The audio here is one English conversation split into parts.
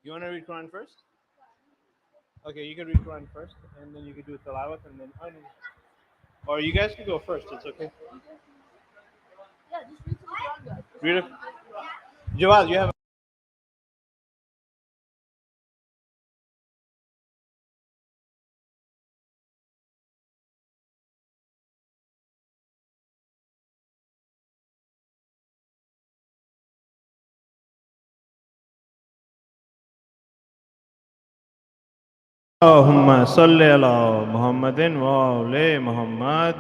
You want to read Quran first? Okay, you can read Quran first, and then you can do tilawat, and then or you guys can go first. It's okay. Read it. Jawad, you have. Allahumma salli ala Muhammadin wa ali Muhammad.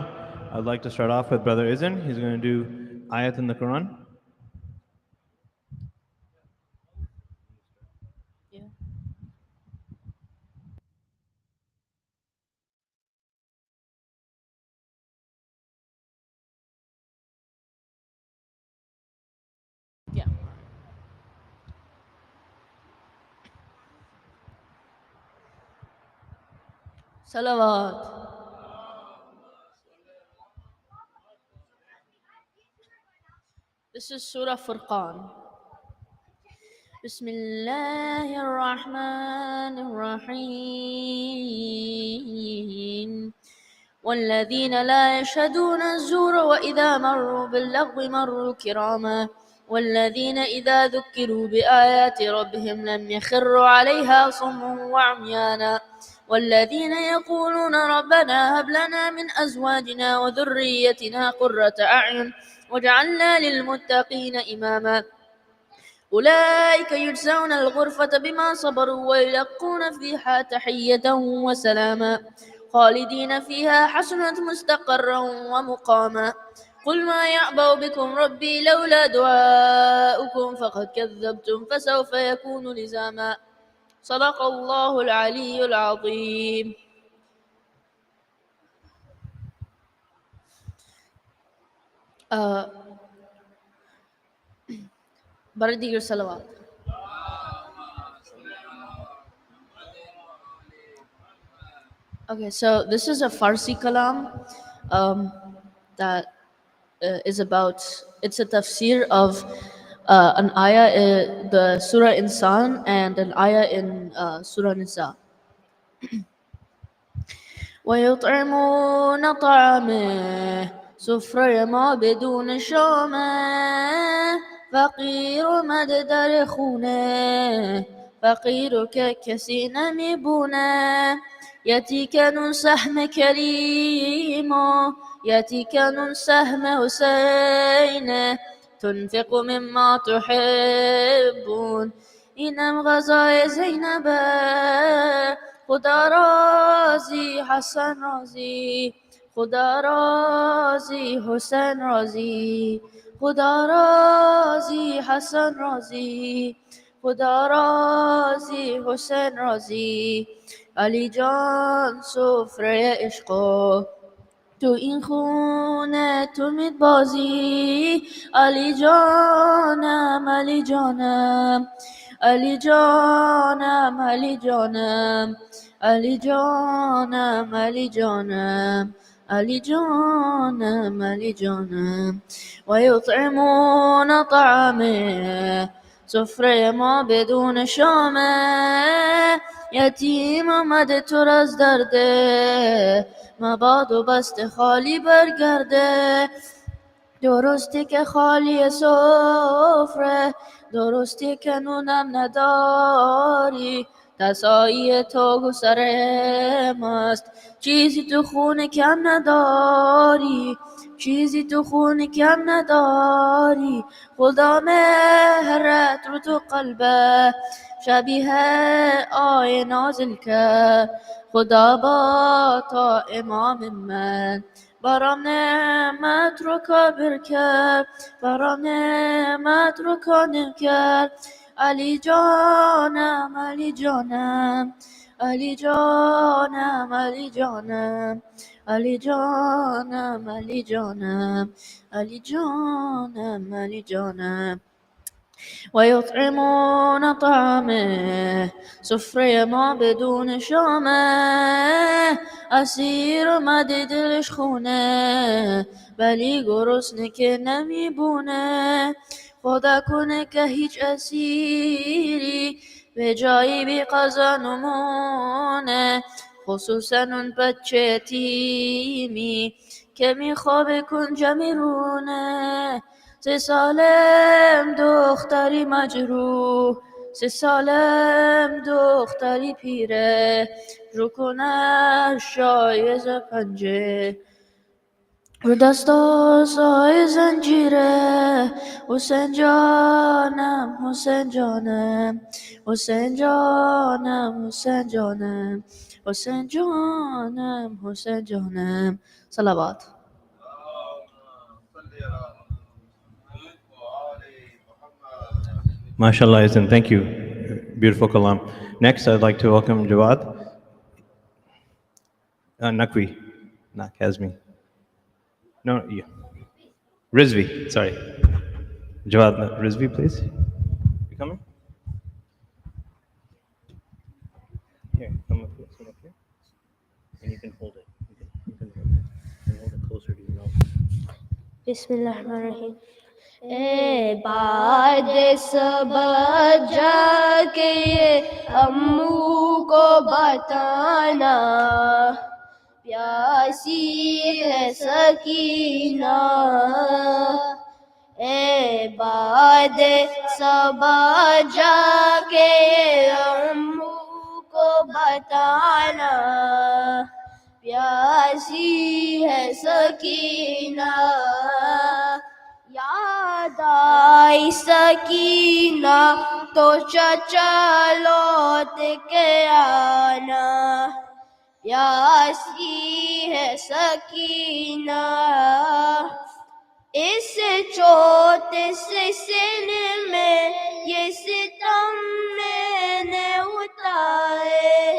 I'd like to start off with Brother Izin. He's going to do ayat in the Quran. Yeah. Yeah. Salawat. This is Surah Furqan. بسم الله الرحمن الرحيم والذين لا يشهدون الزور وإذا مروا باللغو مروا كراما والذين إذا ذكروا بآيات ربهم لم يخروا عليها صما وعميانا والذين يقولون ربنا هب لنا من أزواجنا وذريتنا قرة أعين واجعلنا للمتقين إماما أولئك يجزون الغرفة بما صبروا ويلقون فيها تحية وسلاما خالدين فيها حسنة مستقرا ومقاما قل ما يعبأ بكم ربي لولا دعاؤكم فقد كذبتم فسوف يكون لزاما صدق الله العلي العظيم. بردي الصلوات. Okay, so this is a Farsi kalam that is about, it's a tafsir of an ayah, the Surah Insan, and an ayah in Surah Nisa. ويطعمون طعامه سفره ما بدون شامه فقیر مددر خونه فقیر که کسی نمیبونه یتی کنون سهم کریم و یتی کنون سهم حسینه تنفق مما تحبون اینم غذای زینبه خدا راضی حسن راضی خدا راضی حسین راضی خدا راضی حسن راضی خدا راضی حسین راضی علی جان سفره عشق تو این خونه تو میبازی علی جانم علی جانم علی جانم علی جانم علی جانم علی جانم علی جانم علی جانم و یطعمون طعامه سفره ما بدون شامه یتیم آمده تو از درده مباد بسته خالی برگرده درستی که خالی سفره درستی که نونم نداری تسایی تو گسر ماست چیزی تو خونه کم نداری چیزی تو خونه کم نداری خدا مهرت رو تو قلبه شبیه آیه نازل کرد خدا با تا امام من برام نعمت رو کابر کرد برام نعمت رو کانم کرد علی جانم علی جانم علی جانم علی جانم علی جانم علی جانم علی جانم علی جانم و یطعمون طعامه سفره ما بدون شامه اسیر اومده دلش خونه ولی گرسنه که نمیبونه خدا کنه که هیچ اسیری به جایی بی قضا خصوصا اون بچه یتیمی که میخوابه کنج میرونه 3 سالم دختری مجروح 3 سالم دختری پیره رو کنه شایز پنجه رو دستا سای زنجیره حسین جانم حسین جانم حسین جانم حسین جانم حسین جانم حسین جانم صلوات. MashaAllah, Izan. Thank you. Beautiful kalam. Next, I'd like to welcome Jawad. Nakvi, not Kazmi. No, you. Rizvi, sorry. Jawad Rizvi, please. You coming? Here, come up here. Sit up here. And you can hold it. You can hold it closer to your mouth. Bismillahirrahmanirrahim. بعد صبح جا کے یہ امو کو بتانا پیاسی ہے سکینہ بعد صبح جا کے یہ امو کو بتانا پیاسی ہے سکینہ یاد آئی سکینہ تو چچا لوٹ کے آنا پیاسی ہے سکینہ اس چوٹ سے سن میں یہ ستم میں نے اتارے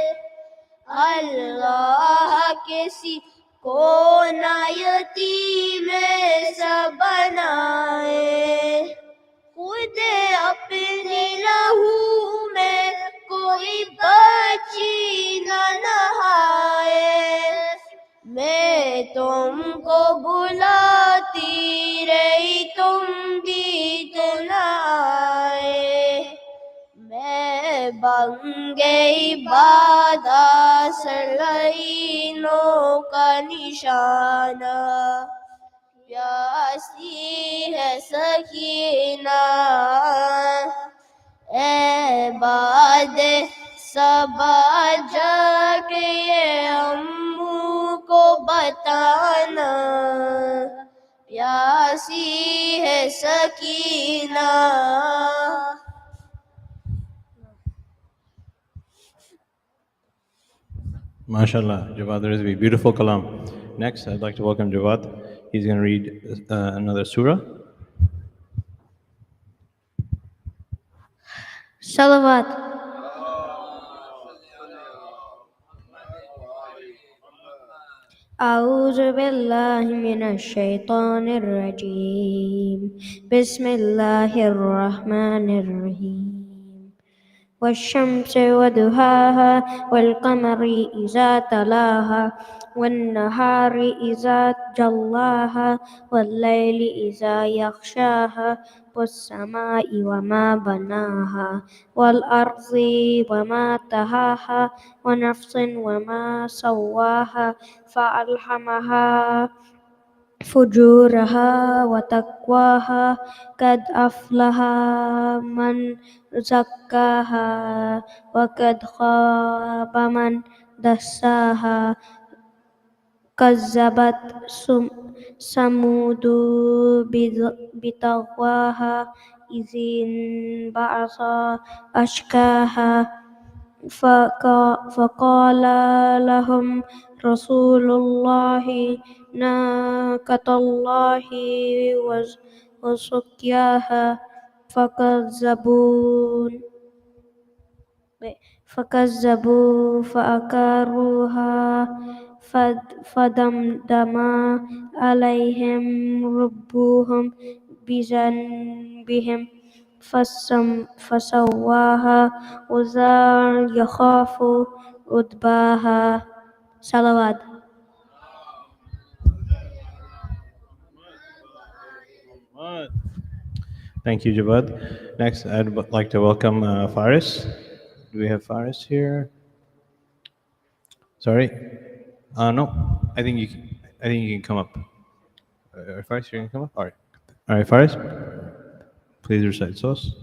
اللہ کسی کو نہ یتیم سا بنائے خود اپنی لہو میں کوئی بچی نہ نہائے میں تم کو بلاتی رہی تم بھی تو نہ آئے میں بن گئی بادہ سرائینوں کا نشانہ پیاسی ہے سکینہ بعد صبح جا کے یہ امو کو بتانا پیاسی ہے Sakina MashaAllah, Jawad Rizvi. Beautiful kalam. Next, I'd like to welcome Jawad. He's going to read another surah. صلوات. أعوذ بالله من الشيطان الرجيم بسم الله الرحمن الرحيم والشمس وضحاها والقمر إذا تلاها والنهار إذا جلاها والليل إذا يغشاها والسماء وما بناها والأرض وما طحاها ونفس وما سواها فألهمها فجورها وتقواها قد أفلح من زكاها وقد خاب من دساها كذبت ثمود بطغواها إذ انبعث أشقاها فقال لهم رسول الله ناقة الله وسقياها فكذبوا فأكروها فدمدم عليهم ربهم بذنبهم فسواها ولا يخاف عقباها صلوات. Thank you, Jawad. Next, I'd like to welcome Faris. Do we have Faris here? Sorry. No. I think you. I think you can come up. Faris, you can come up. All right. All right, Faris. Please recite source.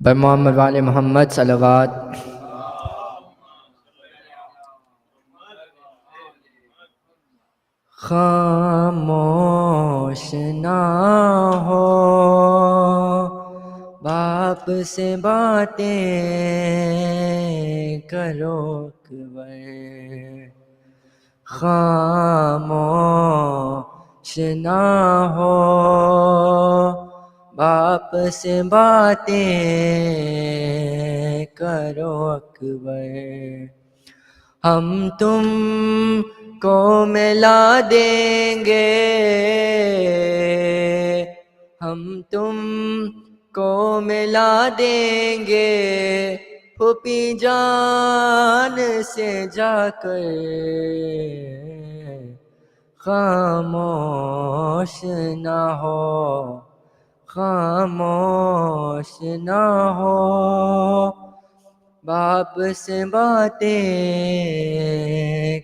بر محمد وال محمد صلوات. خاموش نہ ہو باپ سے باتیں کرو اکبر. خاموش نہ ہو باپ سے باتیں کرو اکبر. ہم تم کو ملا دیں گے ہم تم کو ملا دیں گے پھوپھی جان سے جا کر. خاموش نہ ہو خاموش نہ ہو باپ سے باتیں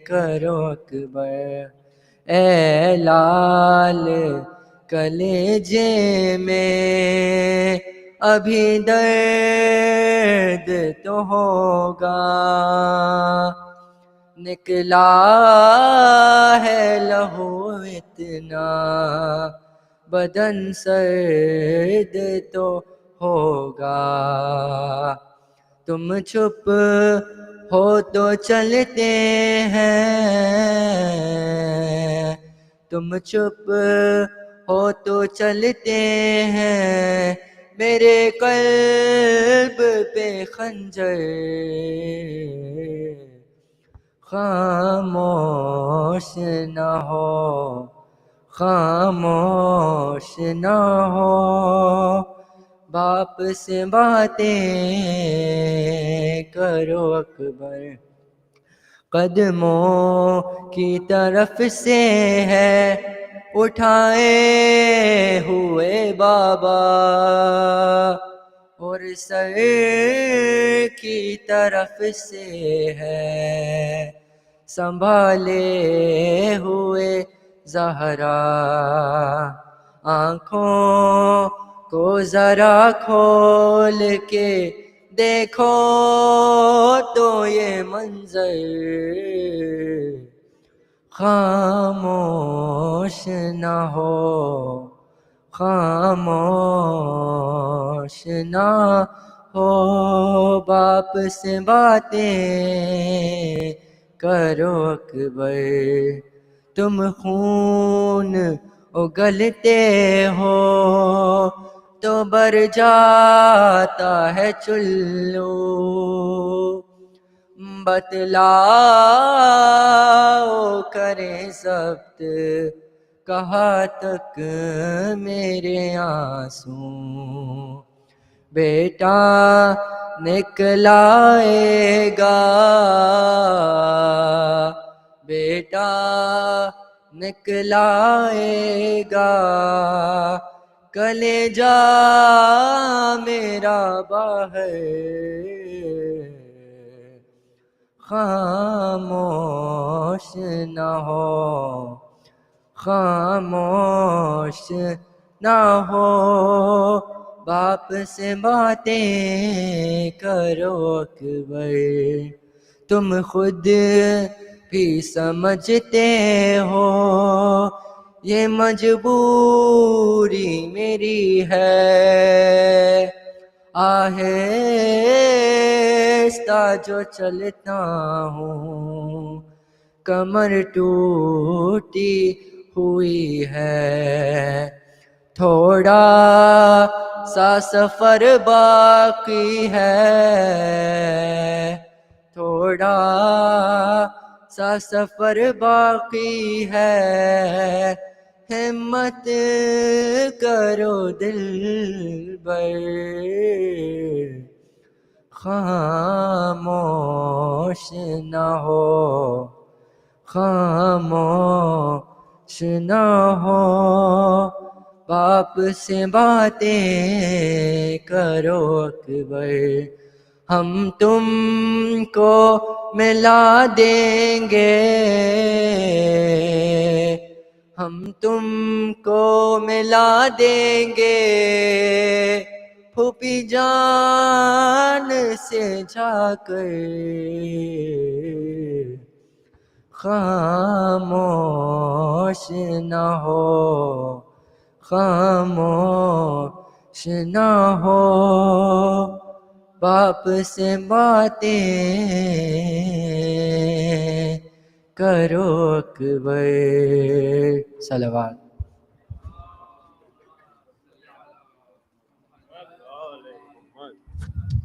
کرو اکبر. اے لال کلیجے میں ابھی درد تو ہوگا نکلا ہے لہو اتنا بدن سرد تو ہوگا. تم چھپ ہو تو چلتے ہیں تم چھپ ہو تو چلتے ہیں میرے قلب پہ خنجر. خاموش نہ ہو خاموش نہ ہو باپ سے باتیں کرو اکبر. قدموں کی طرف سے ہے اٹھائے ہوئے بابا اور سر کی طرف سے ہے سنبھالے ہوئے زہرا. آنکھوں کو ذرا کھول کے دیکھو تو یہ منظر. خاموش نہ ہو خاموش نہ ہو باپ سے باتیں کرو اکبر. تم خون اگلتے ہو تو بر جاتا ہے چلو. بتلاؤ کریں ضبط کہاں تک میرے آنسو. بیٹا نکلائے گا بیٹا نکلائے گا کلیجہ میرا باہر. خاموش نہ ہو خاموش نہ ہو باپ سے باتیں کرو اکبر. تم خود بھی سمجھتے ہو یہ مجبوری میری ہے. آہستہ جو چلتا ہوں کمر ٹوٹی ہوئی ہے. تھوڑا سا سفر باقی ہے تھوڑا سا سفر باقی ہے. ہمت کرو دل بر خاموش نہ ہو خاموش شنا ہو باپ سے باتیں کرو اکبر ہم تم کو ملا دیں گے ہم تم کو ملا دیں گے پھوپھی جان سے جا کر خاموش نہ ہو خاموش نہ ہو باپ سے باتیں کرو اکبر صلوات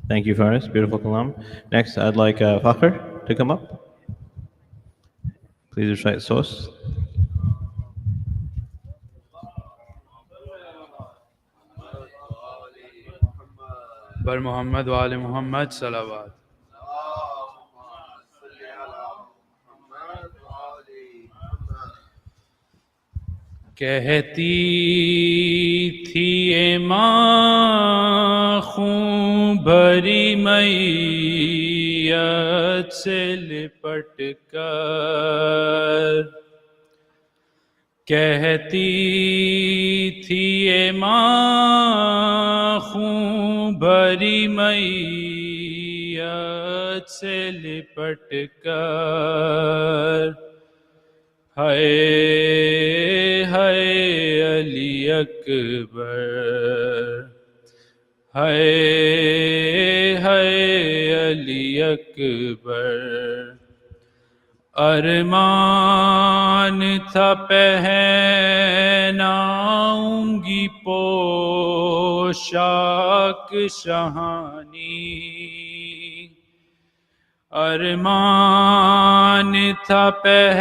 Thank you, Faris. Beautiful kalam. Next, I'd like Fakhr to come up. Please recite Sos. بر محمد و آل محمد صلوات. کہتی تھی اے ماں خون بھری میت سے لپٹ کر کہتی تھی اے ماں خون بھری میت سے لپٹ کر ہائے ہائے علی اکبر ہائے ہائے علی اکبر ارمان تھا پہناؤں گی پوشاک شہانی ارمان تھا پہناؤں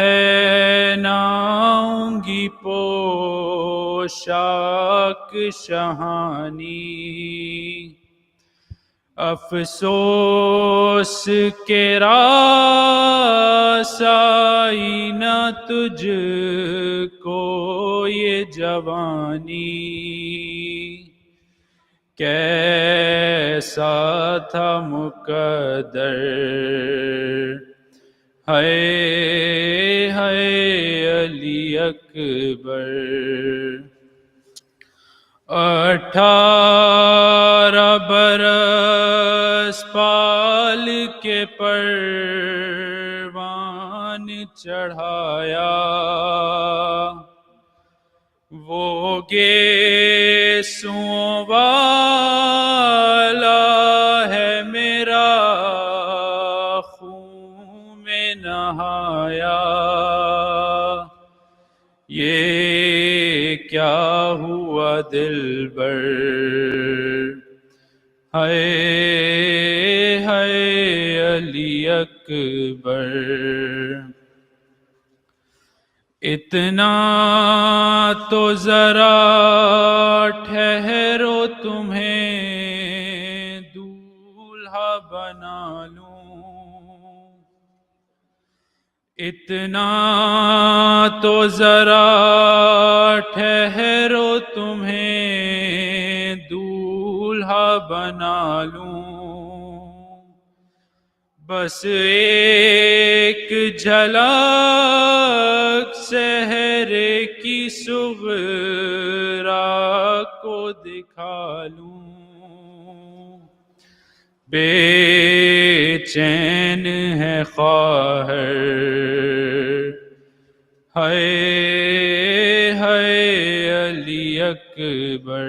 گی پوشاک شہانی افسوس کہ راس آئی نہ تجھ کو یہ جوانی کیسا تھا مقدر ہائے ہائے علی اکبر 18 برس پال کے پروان چڑھایا وہ گیسوں والا ہے میرا خون میں نہایا یہ کیا ہوا دلبر ہائے ہائے علی اکبر اتنا تو ذرا ٹھہرو تمہیں دولہا بنا لوں اتنا تو ذرا ٹھہرو تمہیں دولہا بنا لوں بس ایک جھلک سحر کی صغرا کو دکھا لوں بے چین ہے خواہر ہائے ہائے علی اکبر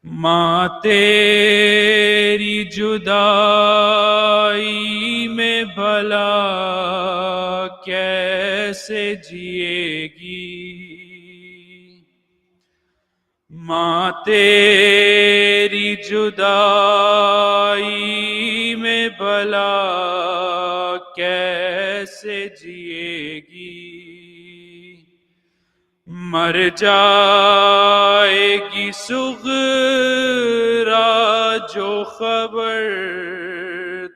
ماں تیری جدائی میں بھلا کیسے جیے گی ماں تیری جدائی میں بھلا کیسے جیے گی مر جائے گی صغرا جو خبر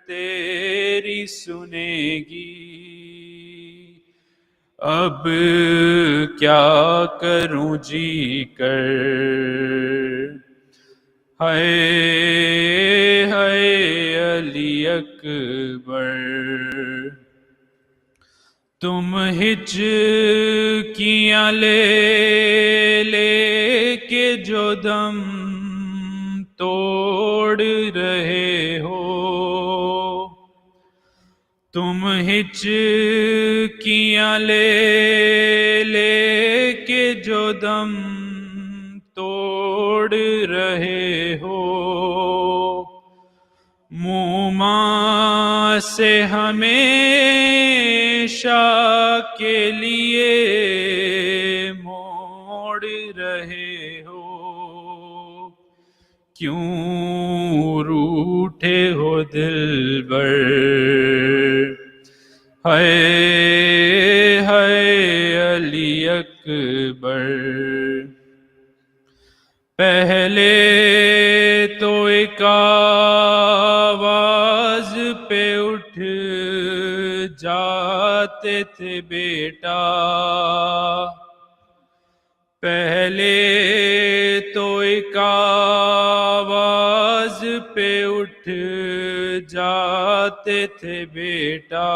تیری سنے گی اب کیا کروں جی کر، ہائے ہائے علی اکبر، تم ہچکیاں لے لے کے جو دم توڑ رہے ہو، تم ہچکیاں لے لے کے جو دم توڑ رہے ہو، موما سے ہمیشہ کے لیے موڑ رہے ہو، کیوں روٹھے ہو دلبر، ہائے ہائے علی اکبر، پہلے تو ایک آواز پہ اٹھ جاتے تھے بیٹا، پہلے تو ایک آواز پہ اٹھ جاتے تھے بیٹا،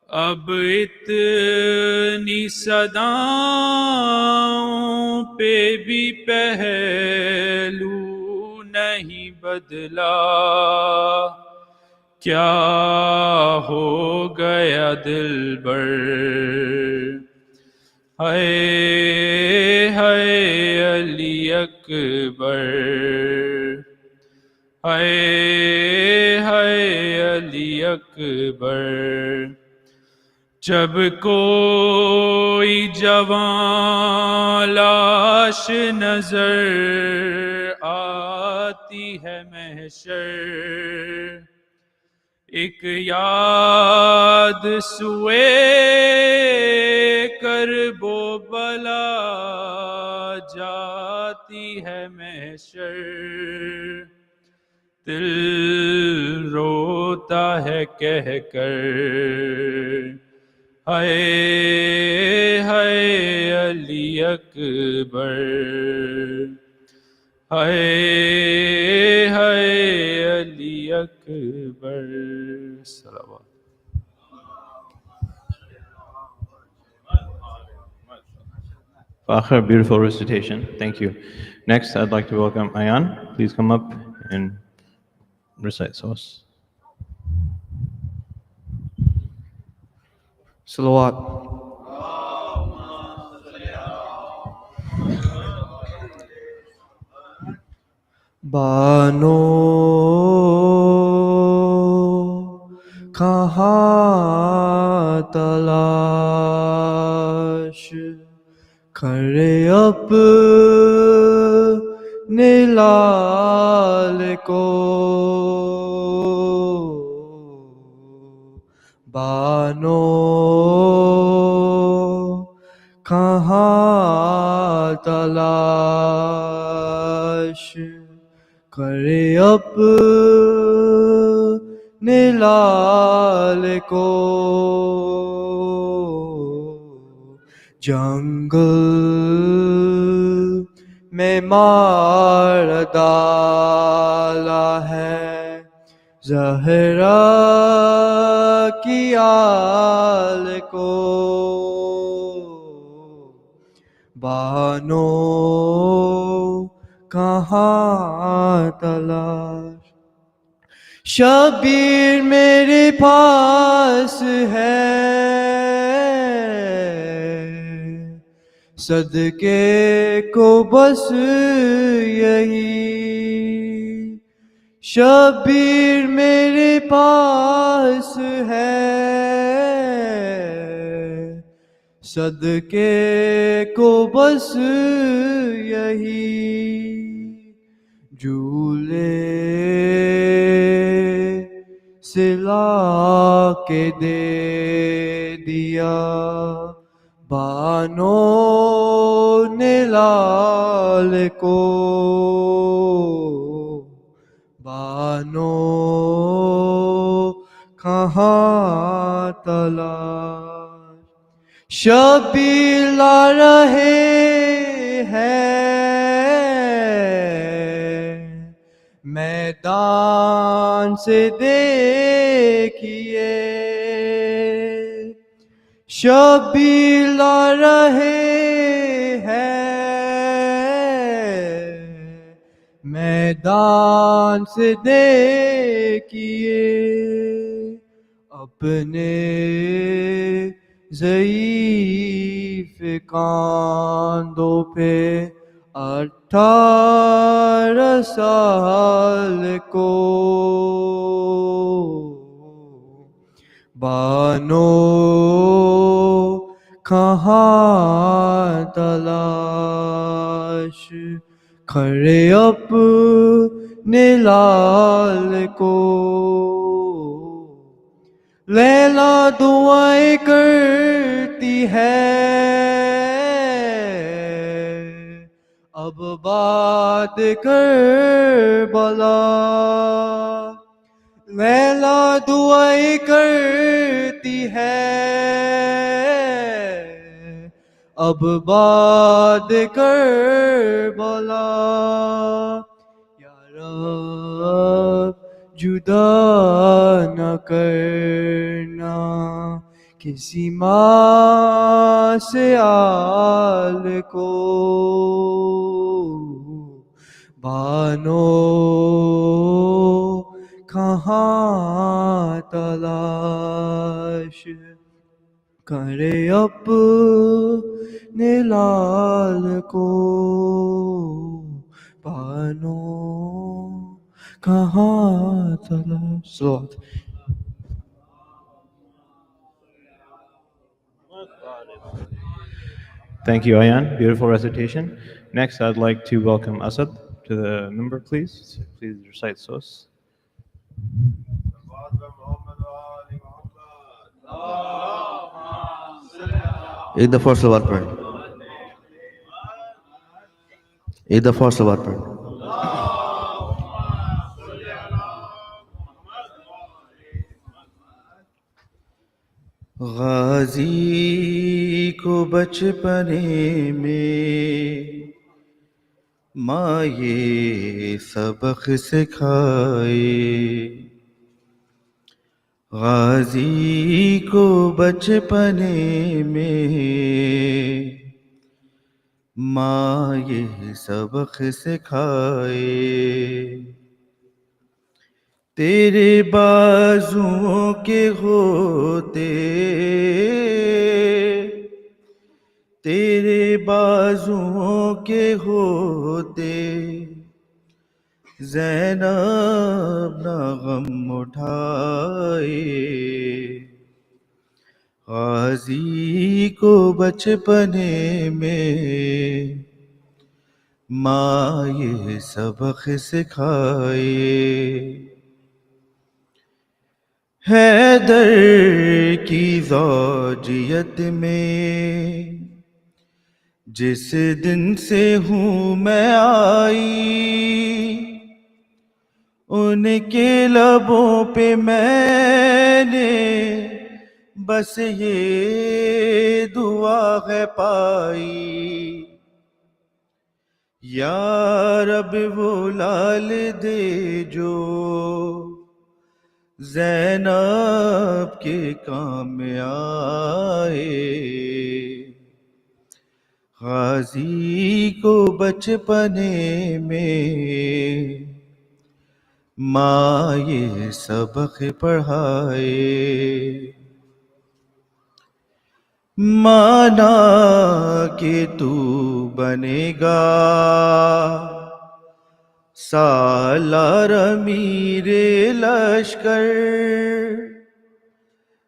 اب اتنی صداؤں پہ بھی پہلو نہیں بدلا، کیا ہو گیا دلبر، ہائے ہائے علی اکبر، ہائے ہائے علی اکبر، جب کوئی جوان لاش نظر آتی ہے محشر، ایک یاد سوئے کرب و بلا جاتی ہے محشر، دل روتا ہے کہہ کر، ہائے ہائے علی اکبر، ہائے ہائے علی اکبر، صلوات۔ Fakhr, beautiful recitation. Thank you. Next, I'd like to welcome Ayan. Please come up and recite Sos. صلوات۔ بانو کہاں تلاش کرے اپنے لال کو، بانو کہاں تلاش کرے اپنے لال کو، جنگل میں مار ڈالا ہے زہرا کی آل کو، بانو کہاں تلاش، شبیر میرے پاس ہے صدقے کو بس یہی، شبیر میرے پاس ہے صدقے کو بس یہی، جھولے سلا کے دے دیا بانو نے لال کو، بانو کہاں تلاش شبیر لا رہے ہیں میدان سے دیکھیے شبیر لا رہے ہیں میدان سے دیکھیے اپنے ضعیف کاندھوں پہ 18 سال کو بانو کہاں تلاش کھڑے اپنے لال کو لیلا دعائیں کرتی ہے اب بات کربلا لیلا دعائیں کرتی ہے اب بات کربلا یا رب جدا نہ کرنا کسی ماں سے آل کو بانو کہاں تلاش کرے اپنے لال کو بانو کہاں تلاش صلوات Thank you, Ayan. Beautiful recitation. Next, I'd like to welcome Asad to the member, please. Please recite Sos. ایک دفعہ سلوات پڑھ ایک دفعہ سلوات پڑھ غازی کو بچپنے میں ماں یہ سبق سکھائے غازی کو بچپنے میں ماں یہ سبق سکھائے تیرے بازوؤں کے ہوتے تیرے بازوؤں کے ہوتے زینب نہ غم اٹھائے غازی کو بچپنے میں ماں یہ سبق سکھائے حیدر کی زوجیت میں جس دن سے ہوں میں آئی ان کے لبوں پہ میں نے بس یہ دعا ہے پائی یا رب وہ لال دے جو زینب کے کام آئے غازی کو بچپنے میں ماں یہ سبق پڑھائے مانا کہ تو بنے گا سالار امیر لشکر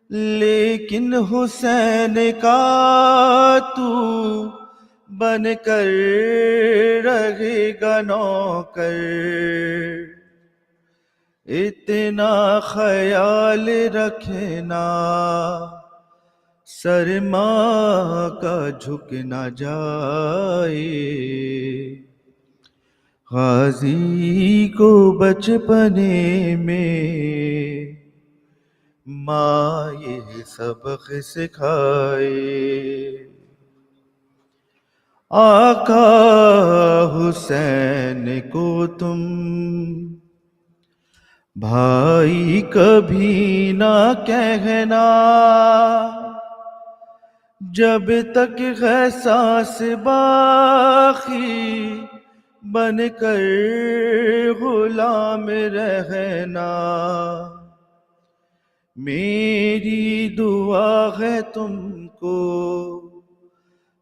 لیکن حسین کا تو بن کر رہے گا نوکر اتنا خیال رکھنا سر ماں کا جھک نہ جائے غازی کو بچپنے میں ماں یہ سبق سکھائے آقا حسین کو تم بھائی کبھی نہ کہنا جب تک ہے سانس باقی بن کر غلام رہنا میری دعا ہے تم کو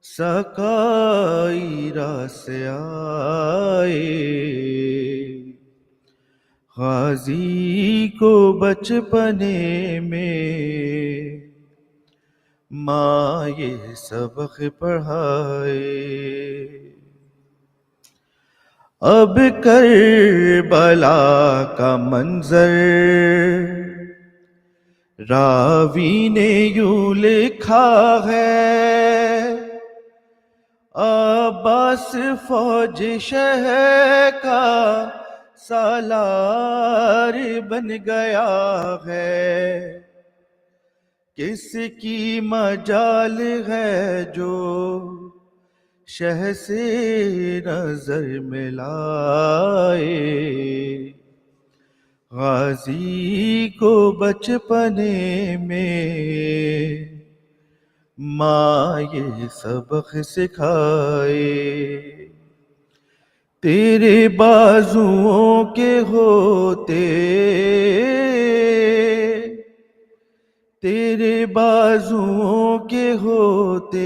سکائی راہ سے آئے غازی کو بچپنے میں ماں یہ سبق پڑھائے اب کربلا کا منظر راوی نے یوں لکھا ہے عباس فوج شہ کا سالار بن گیا ہے کس کی مجال ہے جو شہ سے نظر ملائے غازی کو بچپنے میں ماں یہ سبق سکھائے تیرے بازوؤں کے ہوتے تیرے بازوؤں کے ہوتے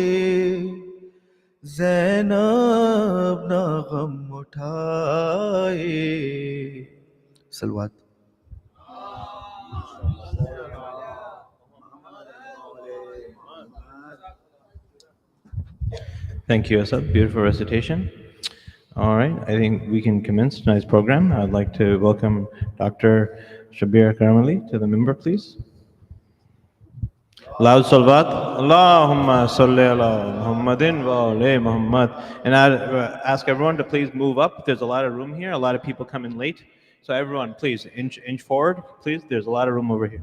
زینب نہ غم اٹھائے صلوات Thank you, Asad. Beautiful recitation. All right, I think we can commence tonight's program. I'd like to welcome Dr. Shabbir Kirmani to the member, please. Loud salvat. Allahumma salli ala Muhammadin wa ali Muhammad. And I'd ask everyone to please move up. There's a lot of room here. A lot of people come in late. So everyone, please inch forward, please. There's a lot of room over here.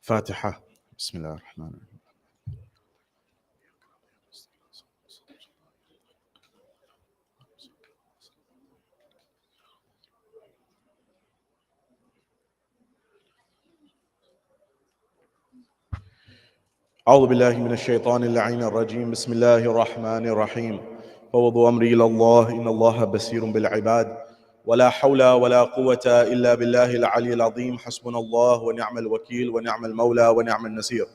فاتحة بسم الله الرحمن الرحيم أعوذ بالله من الشيطان اللعين الرجيم بسم الله الرحمن الرحيم فوضوا أمري إلى الله إن الله بصير بالعباد ولا حول ولا قوة إلا بالله العلي العظيم حسبنا الله ونعم الوكيل ونعم المولى ونعم النصير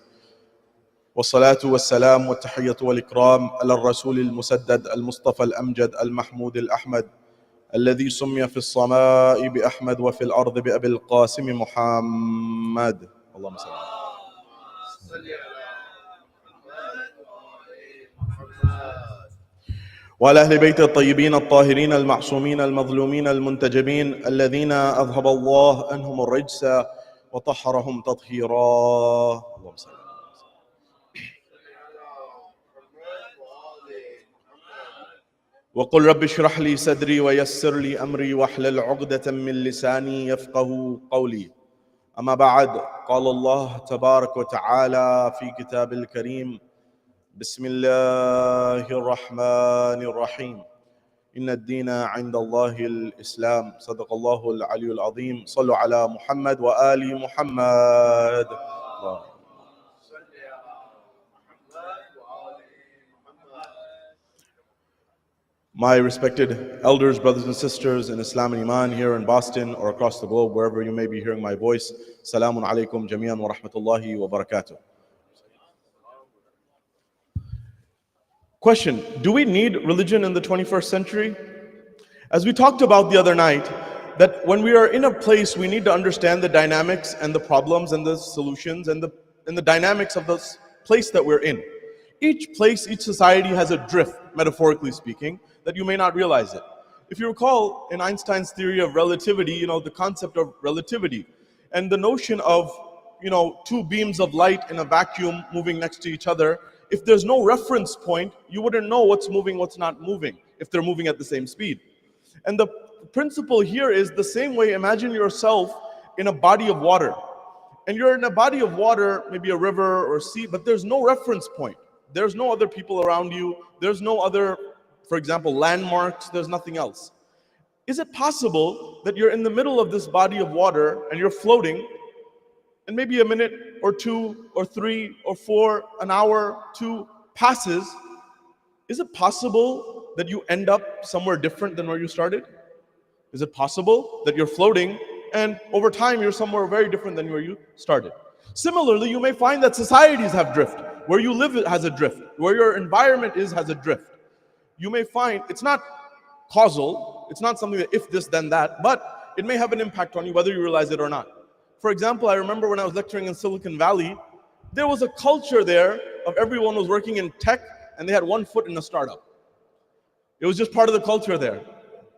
والصلاة والسلام والتحية والإكرام على الرسول المسدد المصطفى الأمجد المحمود الأحمد الذي سمي في السماء بأحمد وفي الأرض بأبي القاسم محمد اللهم صل وعلى أهل بيت الطيبين الطاهرين المعصومين المظلومين المنتجبين الذين أذهب الله عنهم الرجس وطهرهم تطهيرا اللهم صل وقل رب اشرح لي صدري ويسر لي أمري واحلل عقدة من لساني يفقه قولي أما بعد قال الله تبارك وتعالى في كتاب الكريم بسم الله الرحمن الرحيم إن الدين عند الله الإسلام صدق الله العلي العظيم صلوا على محمد وآل محمد My respected elders, brothers and sisters in Islam and Iman here in Boston or across the globe, wherever you may be hearing my voice, Salamun alaikum jami'an wa rahmatullahi wa barakatuh. Question, do we need religion in the 21st century? As we talked about the other night, that when we are in a place, we need to understand the dynamics and the problems and the solutions and the dynamics of this place that we're in. Each place, each society has a drift, metaphorically speaking, that you may not realize it. If you recall, in Einstein's theory of relativity, the concept of relativity and the notion of, two beams of light in a vacuum moving next to each other, if there's no reference point, you wouldn't know what's moving, what's not moving, if they're moving at the same speed. And the principle here is the same way. Imagine yourself in a body of water. And you're in a body of water, maybe a river or a sea, but there's no reference point. There's no other people around you. There's no other, for example, landmarks. There's nothing else. Is it possible that you're in the middle of this body of water and you're floating, and maybe a minute or two or three or four, an hour, two passes? Is it possible that you end up somewhere different than where you started? Is it possible that you're floating and over time you're somewhere very different than where you started? Similarly, you may find that societies have drift. Where you live has a drift. Where your environment is has a drift. You may find it's not causal. It's not something that if this, then that, but it may have an impact on you whether you realize it or not. For example, I remember when I was lecturing in Silicon Valley, there was a culture there of everyone was working in tech and they had one foot in a startup. It was just part of the culture there.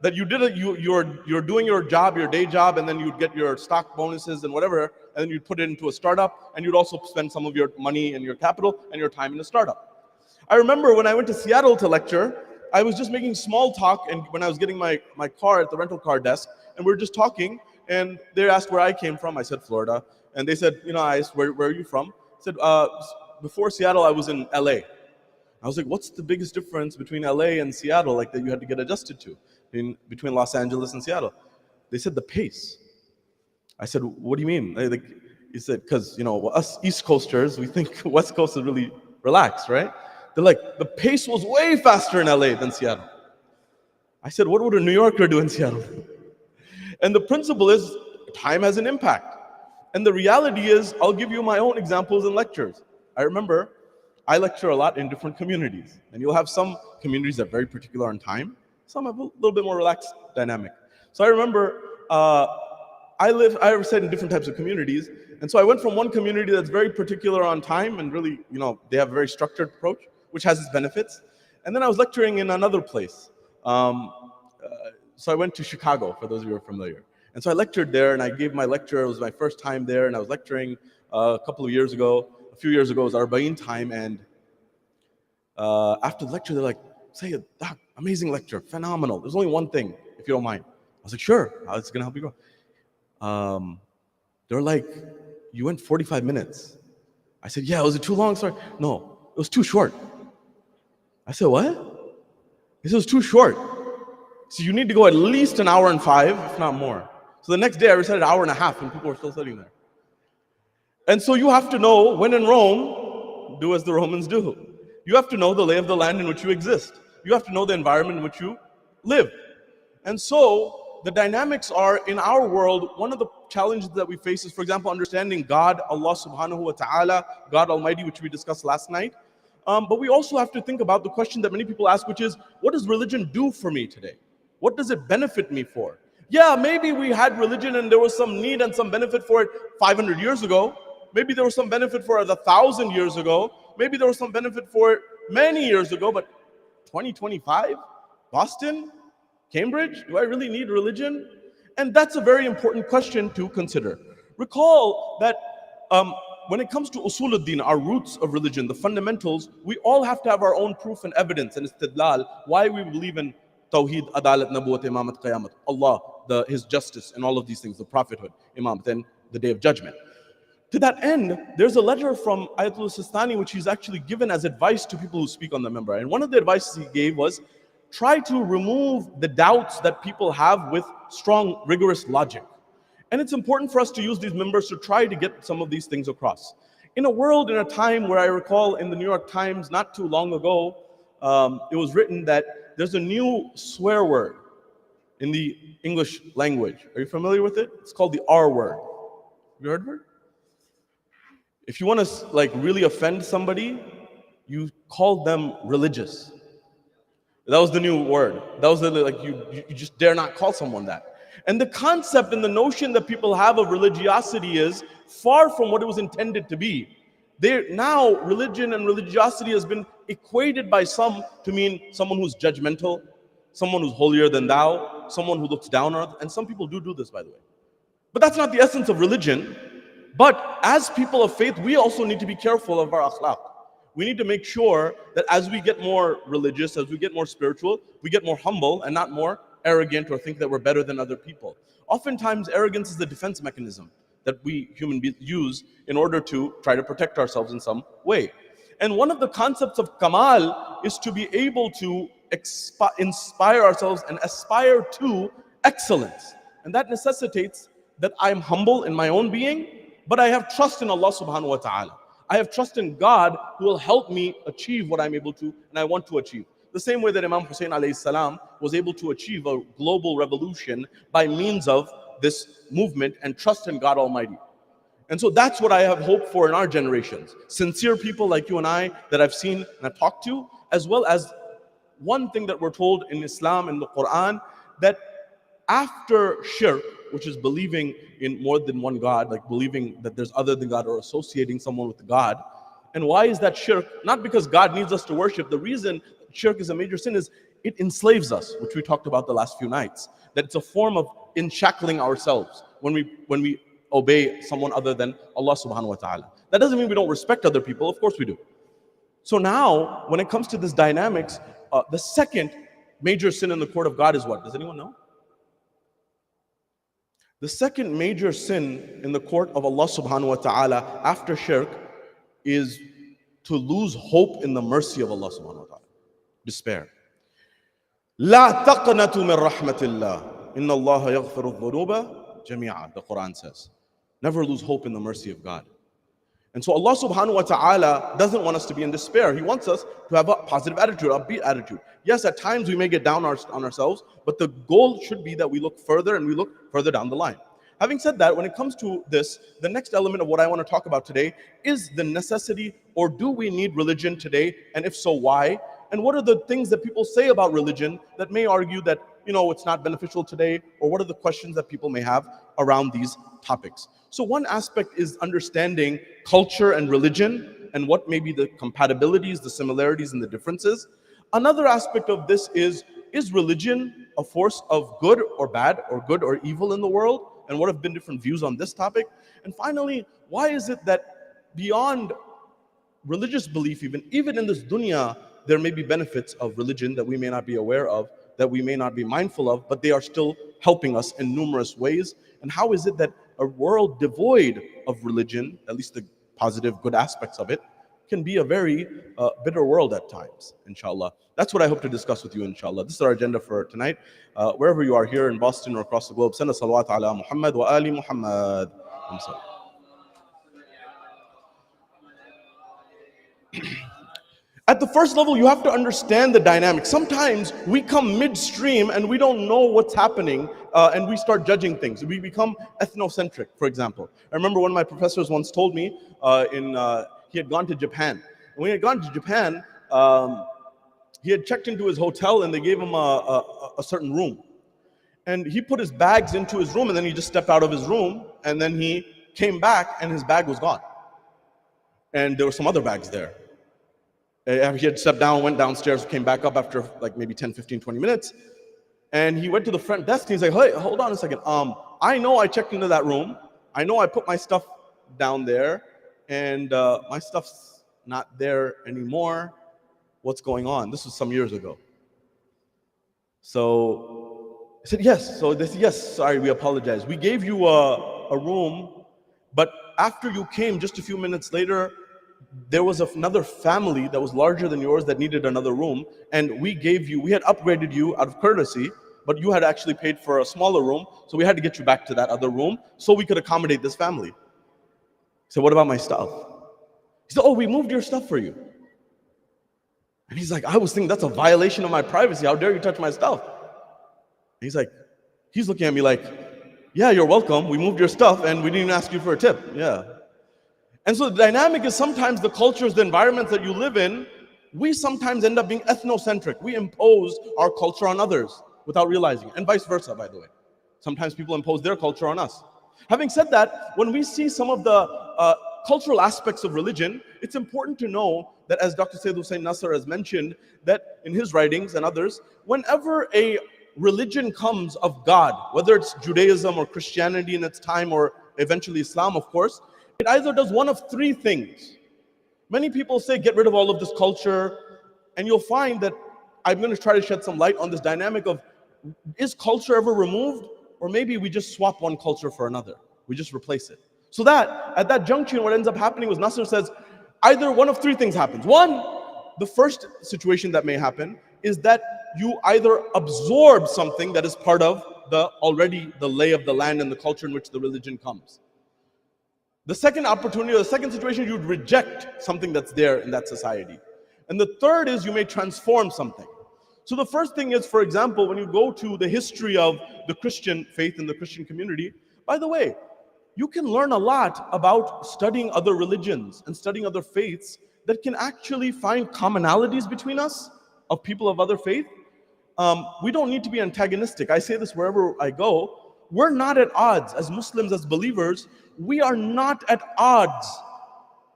That you're doing your job, your day job, and then you'd get your stock bonuses and whatever, and then you'd put it into a startup, and you'd also spend some of your money and your capital and your time in a startup. I remember when I went to Seattle to lecture, I was just making small talk, and when I was getting my car at the rental car desk, and we were just talking, and they asked where I came from. I said Florida, and they said, I asked, where are you from? I said, before Seattle, I was in LA. I was like, what's the biggest difference between LA and Seattle, like that you had to get adjusted to? Between Los Angeles and Seattle? They said the pace. I said, what do you mean? He said, because us East Coasters, we think West Coast is really relaxed, right? They're like, the pace was way faster in LA than Seattle. I said, what would a New Yorker do in Seattle? And the principle is, time has an impact. And the reality is, I'll give you my own examples in lectures. I remember I lecture a lot in different communities, and you'll have some communities that are very particular on time. Some have a little bit more relaxed dynamic. So I remember I reside in different types of communities, and so I went from one community that's very particular on time and really, they have a very structured approach, which has its benefits. And then I was lecturing in another place. So I went to Chicago, for those of you who are familiar. And so I lectured there, and I gave my lecture. It was my first time there, and I was lecturing a few years ago. It was Arba'in time, and after the lecture, they're like, say it, Doc, amazing lecture, phenomenal. There's only one thing, if you don't mind. I was like, sure, it's gonna help you grow. They're like, you went 45 minutes. I said, yeah, was it too long? Sorry. No, it was too short. I said, what? He said, it was too short. So you need to go at least an hour and 5, if not more. So the next day I recited an hour and a half and people were still sitting there. And so you have to know, when in Rome, do as the Romans do. You have to know the lay of the land in which you exist. You have to know the environment in which you live. And so the dynamics are, in our world, one of the challenges that we face is, for example, understanding God, Allah subhanahu wa ta'ala, God Almighty, which we discussed last night. But we also have to think about the question that many people ask, which is, what does religion do for me today? What does it benefit me for? Yeah, maybe we had religion and there was some need and some benefit for it 500 years ago. Maybe there was some benefit for it 1,000 years ago. Maybe there was some benefit for it many years ago, but 2025? Boston? Cambridge? Do I really need religion? And that's a very important question to consider. Recall that when it comes to usuluddin, our roots of religion, the fundamentals, we all have to have our own proof and evidence and istidlal, why we believe in Tawheed, Adalat, Nabuwat, Imamat, Qiyamat, Allah, His justice, and all of these things, the prophethood, Imamat, and the Day of Judgment. To that end, there's a letter from Ayatul Sistani which he's actually given as advice to people who speak on the minbar. And one of the advices he gave was, try to remove the doubts that people have with strong, rigorous logic. And it's important for us to use these minbars to try to get some of these things across. In a world, in a time where I recall in the New York Times not too long ago, it was written that there's a new swear word in the English language. Are you familiar with it? It's called the R word. Have you heard of it? If you want to really offend somebody, you call them religious. That was the new word. That was you just dare not call someone that. And the concept and the notion that people have of religiosity is far from what it was intended to be. Now, religion and religiosity has been equated by some to mean someone who's judgmental, someone who's holier than thou, someone who looks down on earth. And some people do this, by the way. But that's not the essence of religion. But as people of faith, we also need to be careful of our akhlaq. We need to make sure that as we get more religious, as we get more spiritual, we get more humble and not more arrogant or think that we're better than other people. Oftentimes, arrogance is the defense mechanism that we human beings use in order to try to protect ourselves in some way. And one of the concepts of kamal is to be able to inspire ourselves and aspire to excellence. And that necessitates that I'm humble in my own being, but I have trust in Allah subhanahu wa ta'ala. I have trust in God who will help me achieve what I'm able to and I want to achieve. The same way that Imam Hussein alayhi salam was able to achieve a global revolution by means of this movement and trust in God Almighty. And so that's what I have hope for in our generations. Sincere people like you and I that I've seen and I've talked to, as well as one thing that we're told in Islam, in the Quran, that after shirk, which is believing in more than one God, like believing that there's other than God or associating someone with God. And why is that shirk? Not because God needs us to worship. The reason shirk is a major sin is it enslaves us, which we talked about the last few nights. That it's a form of enshackling ourselves when we obey someone other than Allah subhanahu wa ta'ala. That doesn't mean we don't respect other people. Of course we do. So now, when it comes to this dynamics, the second major sin in the court of God is what? Does anyone know? The second major sin in the court of Allah subhanahu wa ta'ala after shirk is to lose hope in the mercy of Allah subhanahu wa ta'ala. Despair. لا تقنطوا من رحمة الله إن الله يغفر الذنوب جميعا, the Quran says. Never lose hope in the mercy of God. And so Allah subhanahu wa ta'ala doesn't want us to be in despair. He wants us to have a positive attitude, a upbeat attitude. Yes, at times we may get down on ourselves, but the goal should be that we look further and we look further down the line. Having said that, when it comes to this, the next element of what I want to talk about today is the necessity, or do we need religion today? And if so, why? And what are the things that people say about religion that may argue that, it's not beneficial today? Or what are the questions that people may have around these topics? So one aspect is understanding culture and religion and what may be the compatibilities, the similarities, and the differences. Another aspect of this is religion a force of good or bad, or good or evil in the world? And what have been different views on this topic? And finally, why is it that beyond religious belief, even in this dunya, there may be benefits of religion that we may not be aware of, that we may not be mindful of, but they are still helping us in numerous ways? And how is it that a world devoid of religion, at least the positive, good aspects of it, can be a very bitter world at times, inshallah. That's what I hope to discuss with you, inshallah. This is our agenda for tonight. Wherever you are, here in Boston or across the globe, send a salawat ala Muhammad wa ali Muhammad. At the first level, you have to understand the dynamic. Sometimes we come midstream and we don't know what's happening, and we start judging things. We become ethnocentric, for example. I remember one of my professors once told me he had gone to Japan. And when he had gone to Japan, he had checked into his hotel and they gave him a certain room. And he put his bags into his room and then he just stepped out of his room, and then he came back and his bag was gone. And there were some other bags there. He had stepped down, went downstairs, came back up after like maybe 10, 15, 20 minutes. And he went to the front desk and he's like, hey, hold on a second. I know I checked into that room. I know I put my stuff down there, and my stuff's not there anymore. What's going on? This was some years ago. So I said, yes. So they said, yes, sorry, we apologize. We gave you a room, but after you came, just a few minutes later, there was another family that was larger than yours that needed another room, and we had upgraded you out of courtesy, but you had actually paid for a smaller room, so we had to get you back to that other room so we could accommodate this family. So what about my stuff? He said, oh, we moved your stuff for you. And he's like, I was thinking that's a violation of my privacy. How dare you touch my stuff? And he's looking at me like, yeah, you're welcome. We moved your stuff and we didn't even ask you for a tip. Yeah. And so the dynamic is sometimes the cultures, the environments that you live in, we sometimes end up being ethnocentric. We impose our culture on others without realizing it, and vice versa, by the way. Sometimes people impose their culture on us. Having said that, when we see some of the cultural aspects of religion, it's important to know that, as Dr. Sayyid Hussain Nasr has mentioned, that in his writings and others, whenever a religion comes of God, whether it's Judaism or Christianity in its time or eventually Islam, of course, it either does one of three things. Many people say, get rid of all of this culture, and you'll find that I'm going to try to shed some light on this dynamic of, is culture ever removed? Or maybe we just swap one culture for another. We just replace it. So that, at that junction, what ends up happening was Nasr says, either one of three things happens. One, the first situation that may happen is that you either absorb something that is part of the lay of the land and the culture in which the religion comes. The second opportunity, or the second situation, you'd reject something that's there in that society. And the third is you may transform something. So the first thing is, for example, when you go to the history of the Christian faith and the Christian community, by the way, you can learn a lot about studying other religions and studying other faiths that can actually find commonalities between us of people of other faith. We don't need to be antagonistic. I say this wherever I go. We're not at odds as Muslims, as believers. We are not at odds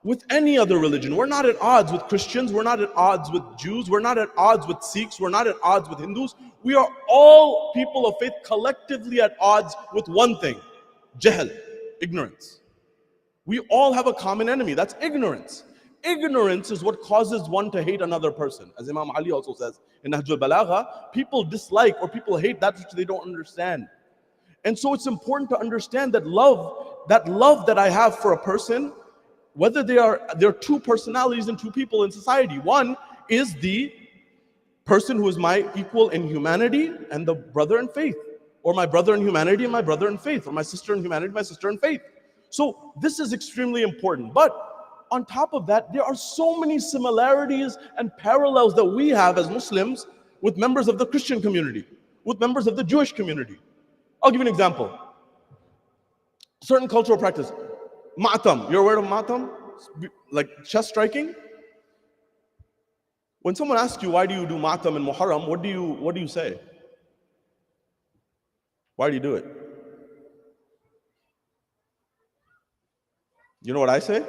with any other religion. We're not at odds with Christians. We're not at odds with Jews. We're not at odds with Sikhs. We're not at odds with Hindus. We are all people of faith collectively at odds with one thing: jahl, ignorance. We all have a common enemy. That's ignorance. Ignorance is what causes one to hate another person. As Imam Ali also says in Nahjul Balagha, people dislike or people hate that which they don't understand. And so it's important to understand that love that I have for a person, whether there are two personalities and two people in society. One is the person who is my equal in humanity and the brother in faith, or my brother in humanity and my brother in faith, or my sister in humanity, my sister in faith. So this is extremely important. But on top of that, there are so many similarities and parallels that we have as Muslims with members of the Christian community, with members of the Jewish community. I'll give you an example. Certain cultural practice. Ma'atam. You're aware of ma'atam? Like chest striking? When someone asks you, why do you do ma'atam in Muharram, what do you say? Why do you do it? You know what I say?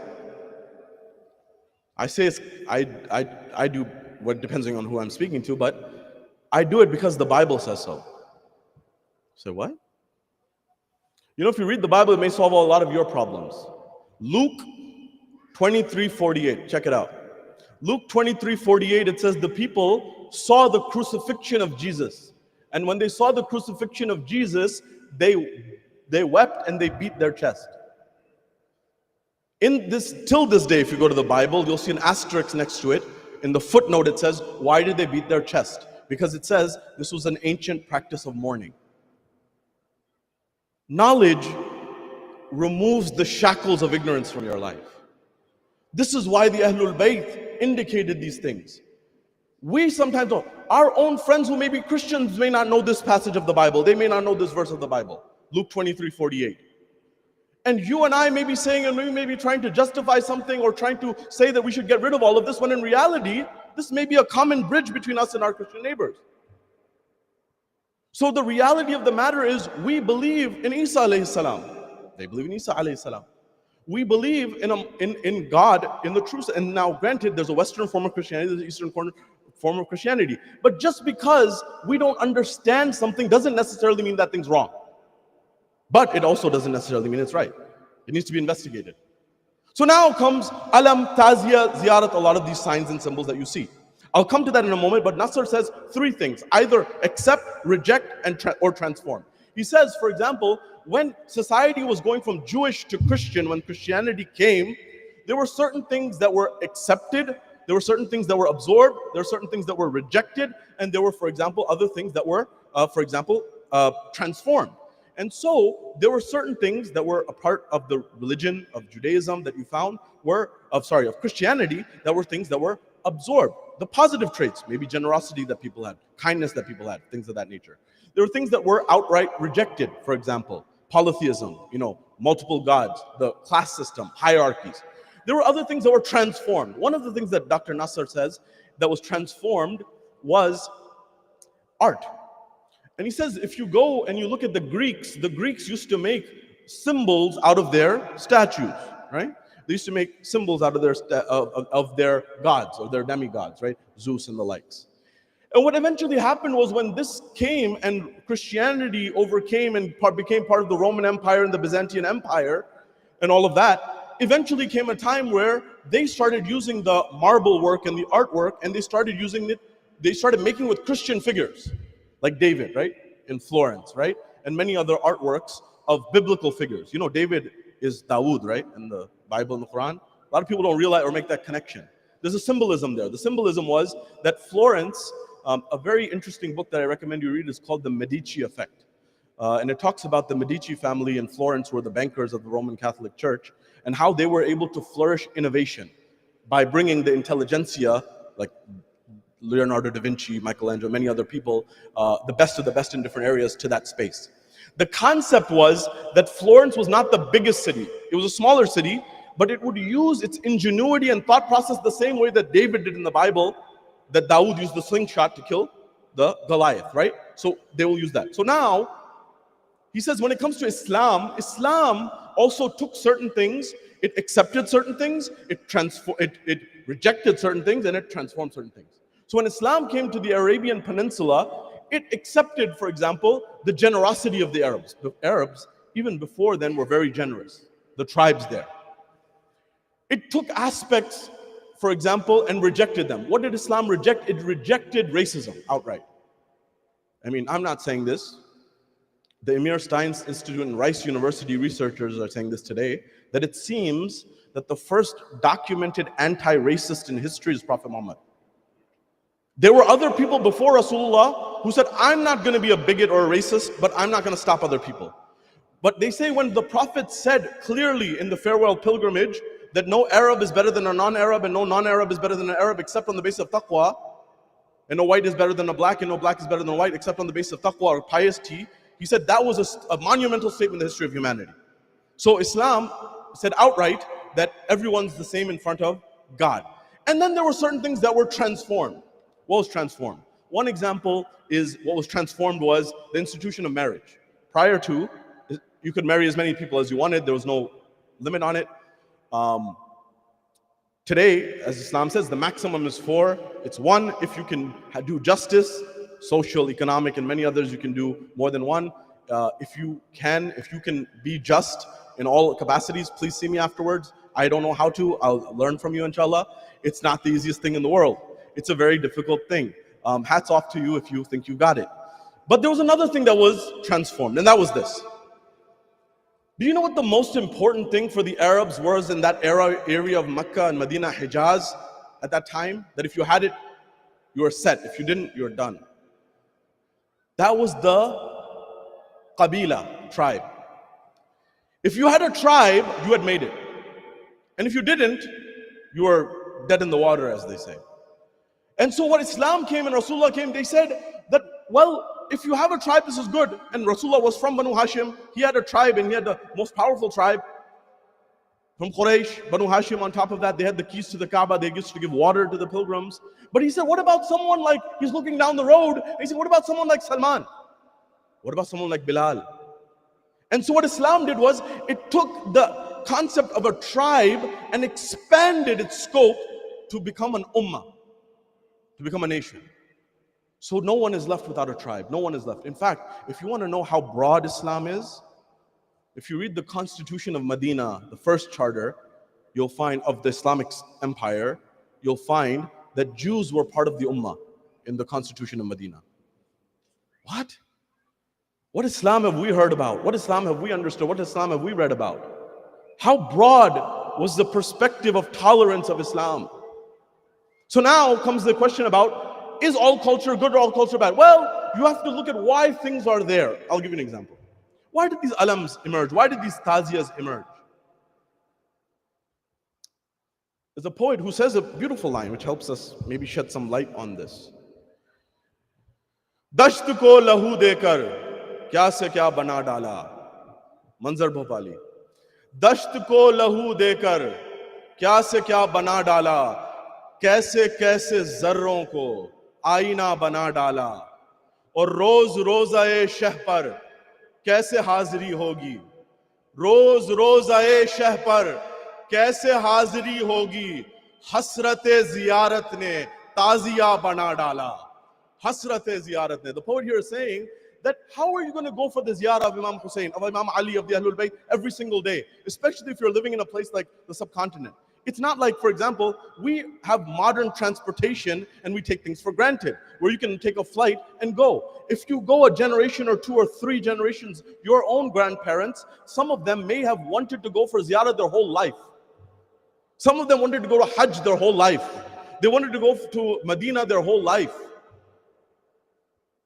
I say I do what, depending on who I'm speaking to, but I do it because the Bible says so. Say what? You know, if you read the Bible, it may solve a lot of your problems. Luke 23:48. Check it out. Luke 23:48, it says the people saw the crucifixion of Jesus. And when they saw the crucifixion of Jesus, they wept and they beat their chest. Till this day, if you go to the Bible, you'll see an asterisk next to it. In the footnote, it says, why did they beat their chest? Because it says this was an ancient practice of mourning. Knowledge removes the shackles of ignorance from your life. This is why the Ahlul Bayt indicated these things. We sometimes don't. Our own friends who may be Christians may not know this passage of the Bible. They may not know this verse of the Bible. Luke 23:48. And you and I may be saying, and we may be trying to justify something or trying to say that we should get rid of all of this, when in reality, this may be a common bridge between us and our Christian neighbors. So the reality of the matter is, we believe in Isa alayhi salam. They believe in Isa alayhi salam. We believe in God, in the truth. And now granted, there's a Western form of Christianity, there's an Eastern form of Christianity. But just because we don't understand something doesn't necessarily mean that thing's wrong. But it also doesn't necessarily mean it's right. It needs to be investigated. So now comes alam, taziyah, ziyarat, a lot of these signs and symbols that you see. I'll come to that in a moment, but Nasr says three things: either accept, reject, or transform. He says, for example, when society was going from Jewish to Christian, when Christianity came, there were certain things that were accepted, there were certain things that were absorbed, there were certain things that were rejected, and there were, for example, other things that were, transformed. And so there were certain things that were a part of the religion of Judaism that you found of Christianity, that were things that were absorbed. The positive traits, maybe generosity that people had, kindness that people had, things of that nature. There were things that were outright rejected, for example, polytheism, multiple gods, the class system, hierarchies. There were other things that were transformed. One of the things that Dr. Nasr says that was transformed was art. And he says, if you go and you look at the Greeks used to make symbols out of their statues, right? They used to make symbols out of their gods or their demigods, right? Zeus and the likes. And what eventually happened was when this came and Christianity overcame and became part of the Roman Empire and the Byzantine Empire and all of that, eventually came a time where they started using the marble work and the artwork, and they started making with Christian figures, like David, right? In Florence, right? And many other artworks of biblical figures. You know, David is Dawood, right? In the Bible and the Quran. A lot of people don't realize or make that connection. There's a symbolism there. The symbolism was that Florence, a very interesting book that I recommend you read is called The Medici Effect. And it talks about the Medici family in Florence, who were the bankers of the Roman Catholic Church, and how they were able to flourish innovation by bringing the intelligentsia, like Leonardo da Vinci, Michelangelo, many other people, the best of the best in different areas, to that space. The concept was that Florence was not the biggest city. It was a smaller city, but it would use its ingenuity and thought process the same way that David did in the Bible, that Dawood used the slingshot to kill the Goliath, right? So they will use that. So now, he says when it comes to Islam, Islam also took certain things, it accepted certain things, it rejected certain things, and it transformed certain things. So when Islam came to the Arabian Peninsula, it accepted, for example, the generosity of the Arabs. The Arabs, even before then, were very generous, the tribes there. It took aspects, for example, and rejected them. What did Islam reject? It rejected racism outright. I mean, I'm not saying this. The Emir Steins Institute and Rice University researchers are saying this today, that it seems that the first documented anti-racist in history is Prophet Muhammad. There were other people before Rasulullah who said, I'm not going to be a bigot or a racist, but I'm not going to stop other people. But they say when the Prophet said clearly in the farewell pilgrimage that no Arab is better than a non-Arab and no non-Arab is better than an Arab except on the basis of taqwa, and no white is better than a black and no black is better than a white except on the basis of taqwa or piety, he said that was a monumental statement in the history of humanity. So Islam said outright that everyone's the same in front of God. And then there were certain things that were transformed. What was transformed? One example is what was transformed was the institution of marriage. Prior to, you could marry as many people as you wanted. There was no limit on it. Today, as Islam says, the maximum is 4. It's 1 if you can do justice, social, economic, and many others. You can do more than 1. If you can be just in all capacities, please see me afterwards. I don't know how to. I'll learn from you, inshallah. It's not the easiest thing in the world. It's a very difficult thing. Hats off to you if you think you got it. But there was another thing that was transformed, and that was this. Do you know what the most important thing for the Arabs was in that area of Mecca and Medina, Hijaz at that time? That if you had it, you were set. If you didn't, you were done. That was the Qabila, tribe. If you had a tribe, you had made it. And if you didn't, you were dead in the water, as they say. And so when Islam came and Rasulullah came, they said that, well, if you have a tribe, this is good. And Rasulullah was from Banu Hashim. He had a tribe and he had the most powerful tribe from Quraysh, Banu Hashim. On top of that, they had the keys to the Kaaba. They used to give water to the pilgrims. But he said, what about someone like, he's looking down the road. And he said, what about someone like Salman? What about someone like Bilal? And so what Islam did was, it took the concept of a tribe and expanded its scope to become an ummah, to become a nation. So no one is left without a tribe. No one is left. In fact, if you want to know how broad Islam is, if you read the Constitution of Medina, the first charter, you'll find of the Islamic Empire, you'll find that Jews were part of the Ummah in the Constitution of Medina. What? What Islam have we heard about? What Islam have we understood? What Islam have we read about? How broad was the perspective of tolerance of Islam? So now comes the question about, is all culture good or all culture bad? Well, you have to look at why things are there. I'll give you an example. Why did these alams emerge? Why did these taziyas emerge? There's a poet who says a beautiful line which helps us maybe shed some light on this. Dasht ko lahu dekar kya se kya bana dala. Manzar Bhopali. Dasht ko lahu dekar kya se kya bana dala. कैसे कैसे जर्रों को आईना बना डाला और रोज रोजाए शह पर कैसे हाजिरी होगी, रोज रोजाए शह पर कैसे हाजिरी होगी, हसरत जियारत ने ताजिया बना डाला, हसरत जियारत ने. The poet here is saying that how are you going to go for the ziyarah of Imam Hussein, of Imam Ali, of the Ahlul Bayt every single day, especially if you're living in a place like the subcontinent? It's not like, for example, we have modern transportation and we take things for granted, where you can take a flight and go. If you go a generation or 2 or 3 generations, your own grandparents, some of them may have wanted to go for ziyarah their whole life. Some of them wanted to go to Hajj their whole life. They wanted to go to Medina their whole life.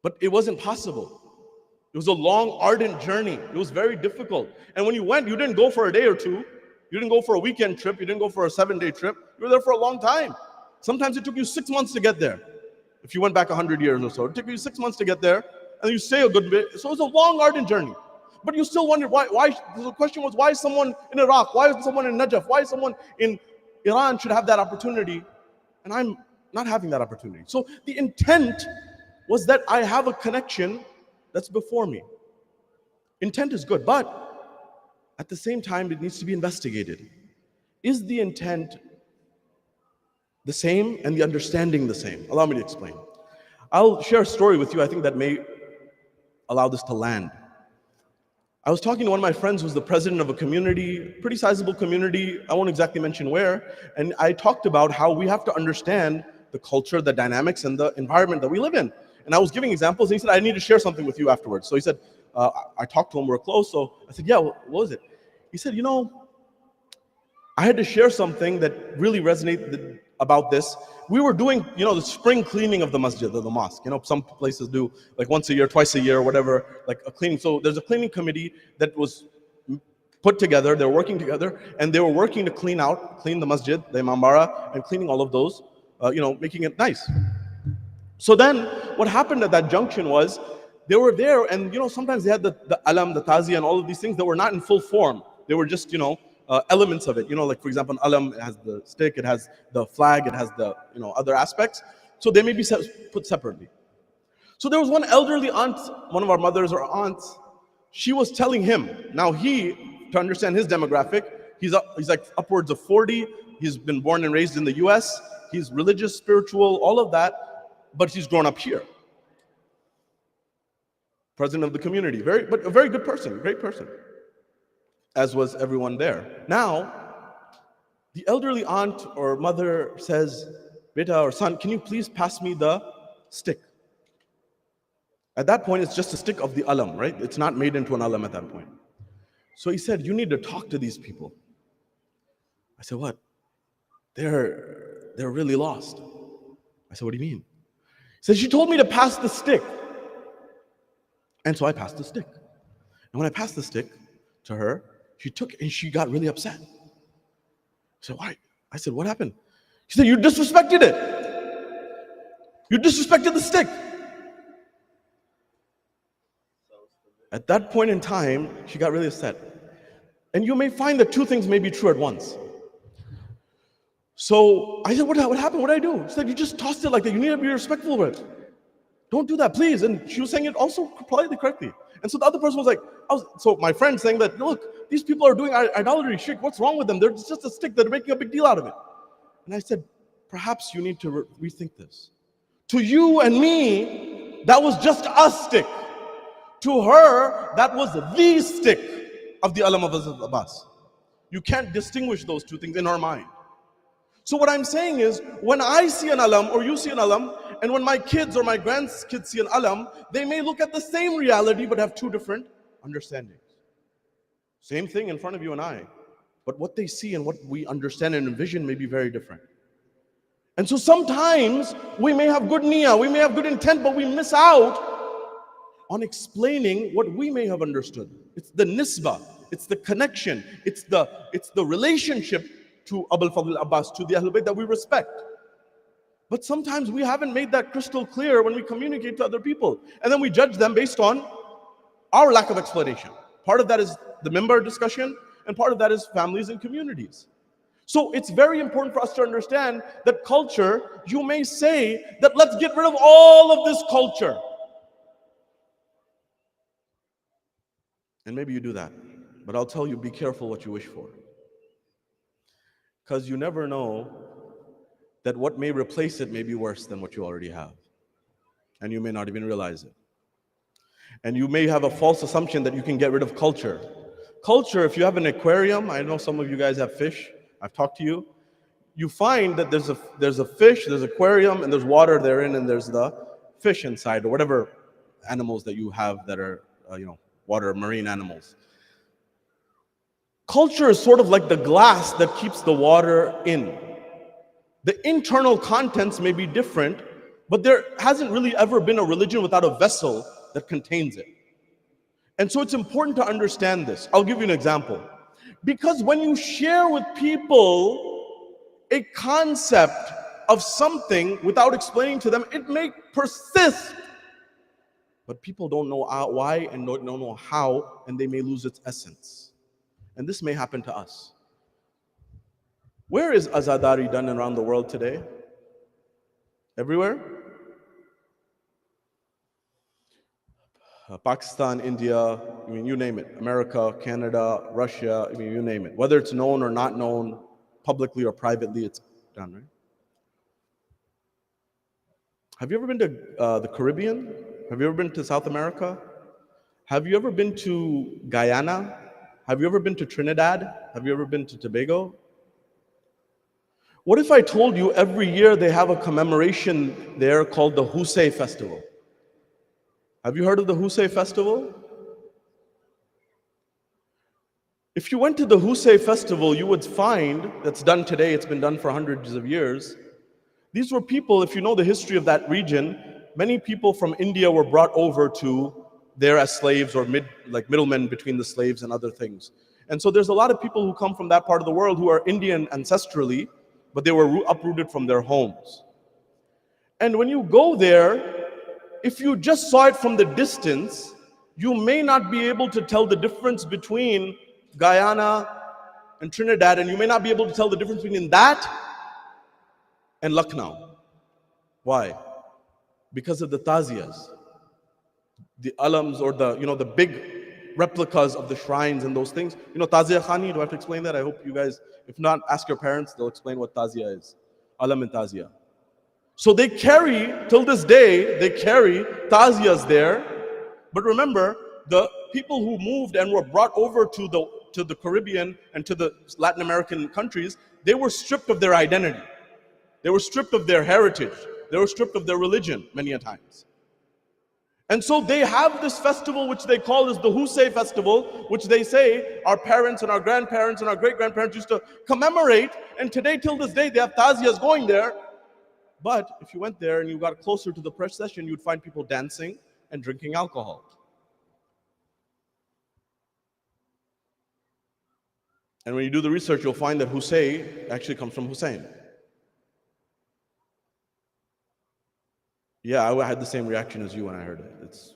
But it wasn't possible. It was a long, ardent journey. It was very difficult. And when you went, you didn't go for a day or two. You didn't go for a weekend trip. You didn't go for a 7-day trip. You were there for a long time. Sometimes it took you 6 months to get there. If you went back 100 years or so, it took you 6 months to get there, and you stay a good bit. So it was a long, ardent journey. But you still wondered why. The question was, why is someone in Iraq? Why is someone in Najaf? Why is someone in Iran should have that opportunity, and I'm not having that opportunity? So the intent was that I have a connection that's before me. Intent is good, but at the same time, it needs to be investigated. Is the intent the same and the understanding the same? Allow me to explain. I'll share a story with you I think that may allow this to land. I was talking to one of my friends who's the president of a community, pretty sizable community, I won't exactly mention where, and I talked about how we have to understand the culture, the dynamics, and the environment that we live in. And I was giving examples, and he said, I need to share something with you afterwards. So he said, I talked to him, we're close, so I said, yeah, what was it? He said, you know, I had to share something that really resonated about this. We were doing, you know, the spring cleaning of the masjid, of the mosque. You know, some places do like once a year, twice a year, whatever, like a cleaning. So there's a cleaning committee that was put together, they're working together, and they were working to clean the masjid, the imambara, and cleaning all of those, making it nice. So then what happened at that junction was, they were there, and sometimes they had the alam, the tazi, and all of these things that were not in full form. They were just, elements of it. Like for example, an alam, it has the stick, it has the flag, it has the, other aspects. So they may be put separately. So there was one elderly aunt, one of our mothers or aunts, she was telling him, now he, to understand his demographic, he's like upwards of 40, he's been born and raised in the US, he's religious, spiritual, all of that, but he's grown up here. President of the community, but a very good person, great person, as was everyone there. Now, the elderly aunt or mother says, Beta or son, can you please pass me the stick? At that point, it's just a stick of the alam, right? It's not made into an alam at that point. So he said, you need to talk to these people. I said, what? They're really lost. I said, what do you mean? He said, she told me to pass the stick. And so I passed the stick. And when I passed the stick to her, she took it and she got really upset. I said, why? I said, what happened? She said, you disrespected it. You disrespected the stick. At that point in time, she got really upset. And you may find that two things may be true at once. So I said, what happened? What did I do? She said, you just tossed it like that. You need to be respectful with it. Don't do that, please. And she was saying it also politely, correctly. And so the other person was like, so my friend saying that, look, these people are doing idolatry, shirk. What's wrong with them? They're just a stick. They're making a big deal out of it. And I said, perhaps you need to rethink this. To you and me, that was just a stick. To her, that was the stick of the alam of Abbas. You can't distinguish those two things in her mind. So what I'm saying is, when I see an alam or you see an alam, and when my kids or my grandkids see an alam, they may look at the same reality but have two different understandings. Same thing in front of you and I, but what they see and what we understand and envision may be very different. And so sometimes we may have good niyyah, we may have good intent, but we miss out on explaining what we may have understood. It's the nisbah, it's the connection, it's the relationship to Abul Fadl Abbas, to the Ahlul Bayt that we respect. But sometimes we haven't made that crystal clear when we communicate to other people. And then we judge them based on our lack of explanation. Part of that is the member discussion, and part of that is families and communities. So it's very important for us to understand that culture, you may say that let's get rid of all of this culture. And maybe you do that. But I'll tell you, be careful what you wish for. Because you never know that what may replace it may be worse than what you already have. And you may not even realize it. And you may have a false assumption that you can get rid of culture. Culture, if you have an aquarium, I know some of you guys have fish, I've talked to you, you find that there's a fish, there's an aquarium, and there's water therein, and there's the fish inside, or whatever animals that you have that are, water, marine animals. Culture is sort of like the glass that keeps the water in. The internal contents may be different, but there hasn't really ever been a religion without a vessel that contains it. And so it's important to understand this. I'll give you an example. Because when you share with people a concept of something without explaining to them, it may persist. But people don't know why and don't know how, and they may lose its essence. And this may happen to us. Where is azadari done around the world today? Everywhere? Pakistan, India, you name it. America, Canada, Russia, you name it. Whether it's known or not known, publicly or privately, it's done, right? Have you ever been to the Caribbean? Have you ever been to South America? Have you ever been to Guyana? Have you ever been to Trinidad? Have you ever been to Tobago? What if I told you every year they have a commemoration there called the Husay Festival? Have you heard of the Husay Festival? If you went to the Husay Festival, you would find, that's done today, it's been done for hundreds of years. These were people, if you know the history of that region, many people from India were brought over to there as slaves or middlemen between the slaves and other things. And so there's a lot of people who come from that part of the world who are Indian ancestrally, but they were uprooted from their homes. And when you go there, if you just saw it from the distance, you may not be able to tell the difference between Guyana and Trinidad, and you may not be able to tell the difference between that and Lucknow. Why? Because of the taziyas, the alams, or the big replicas of the shrines and those things. Taziyah khani, do I have to explain that? I hope you guys, if not, ask your parents, they'll explain what taziyah is. Alam and taziyah. So they carry, till this day, they carry taziyas there. But remember, the people who moved and were brought over to the Caribbean and to the Latin American countries, they were stripped of their identity. They were stripped of their heritage. They were stripped of their religion many a times. And so they have this festival which they call as the Husay Festival, which they say our parents and our grandparents and our great-grandparents used to commemorate, and today, till this day, they have taziyas going there. But if you went there and you got closer to the procession, you'd find people dancing and drinking alcohol. And when you do the research, you'll find that Husay actually comes from Hussein. Yeah, I had the same reaction as you when I heard it. It's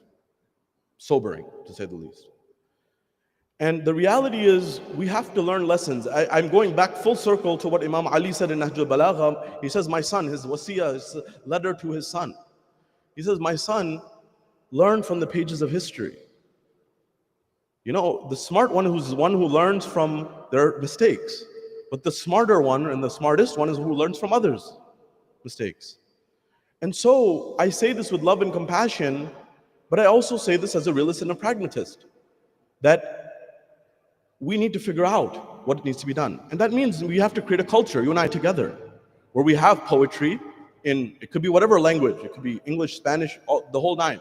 sobering, to say the least. And the reality is, we have to learn lessons. I'm going back full circle to what Imam Ali said in Nahj al-Balagha. He says, my son, his wasiyah, his letter to his son. He says, my son, learn from the pages of history. The smart one is one who learns from their mistakes. But the smarter one and the smartest one is who learns from others' mistakes. And so I say this with love and compassion, but I also say this as a realist and a pragmatist, that we need to figure out what needs to be done. And that means we have to create a culture, you and I together, where we have poetry in, it could be whatever language, it could be English, Spanish, the whole nine.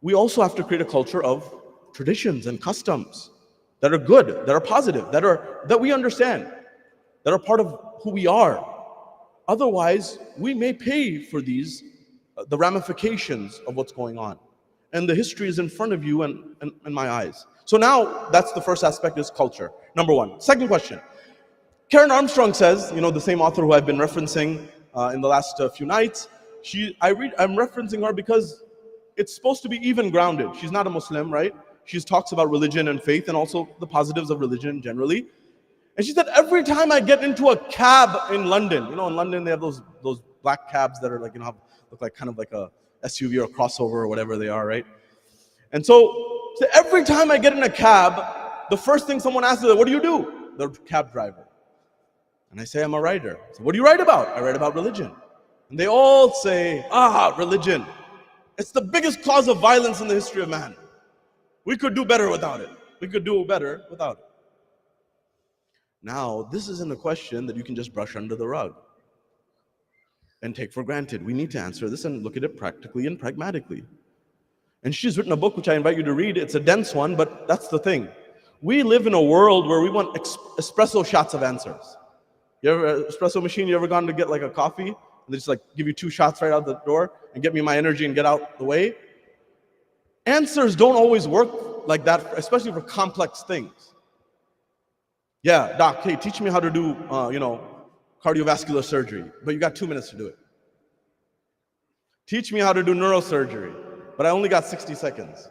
We also have to create a culture of traditions and customs that are good, that are positive, that we understand, that are part of who we are. Otherwise, we may pay for these, the ramifications of what's going on. And the history is in front of you and my eyes. So now, that's the first aspect, is culture. Number one. Second question. Karen Armstrong says, the same author who I've been referencing in the last few nights, I'm referencing her because it's supposed to be even grounded. She's not a Muslim, right? She talks about religion and faith and also the positives of religion generally. And she said, every time I get into a cab in London, in London they have those black cabs that are look like kind of like a SUV or a crossover or whatever they are, right? And so So every time I get in a cab, the first thing someone asks is, what do you do? The cab driver. And I say, I'm a writer. So what do you write about? I write about religion. And they all say, religion. It's the biggest cause of violence in the history of man. We could do better without it. We could do better without it. Now, this isn't a question that you can just brush under the rug and take for granted. We need to answer this and look at it practically and pragmatically. And she's written a book which I invite you to read. It's a dense one, but that's the thing. We live in a world where we want espresso shots of answers. You ever, espresso machine, you ever gone to get like a coffee? And they just like give you 2 shots right out the door and get me my energy and get out the way? Answers don't always work like that, especially for complex things. Yeah, doc, hey, teach me how to do, cardiovascular surgery, but you got 2 minutes to do it. Teach me how to do neurosurgery, but I only got 60 seconds.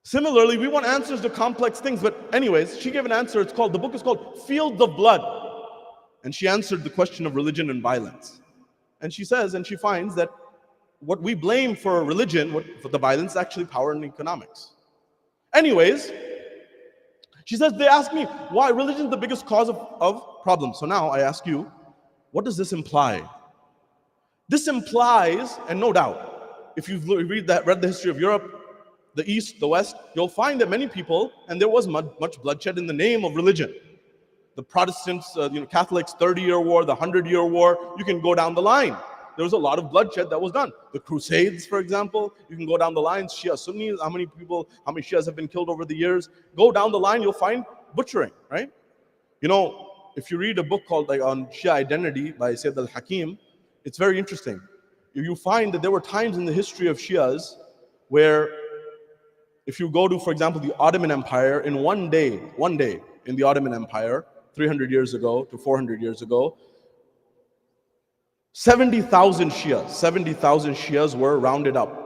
Similarly, we want answers to complex things, but anyways, she gave an answer. The book is called Fields of Blood. And she answered the question of religion and violence. And she says, and she finds that what we blame for religion, for the violence, is actually power and economics. Anyways, she says, they ask me, why religion is the biggest cause of problems. So now I ask you, what does this imply? This implies, and no doubt, if you've read the history of Europe, the East, the West, you'll find that many people, and there was much bloodshed in the name of religion. The Protestants, Catholics, 30-year war, the 100-year war, you can go down the line. There was a lot of bloodshed that was done. The Crusades, for example, you can go down the line, Shia, Sunnis, how many Shias have been killed over the years? Go down the line, you'll find butchering, right? If you read a book called on Shia Identity by Sayyid al-Hakim, it's very interesting. You find that there were times in the history of Shias where if you go to, for example, the Ottoman Empire, in one day in the Ottoman Empire, 300 years ago to 400 years ago, 70,000 Shias were rounded up.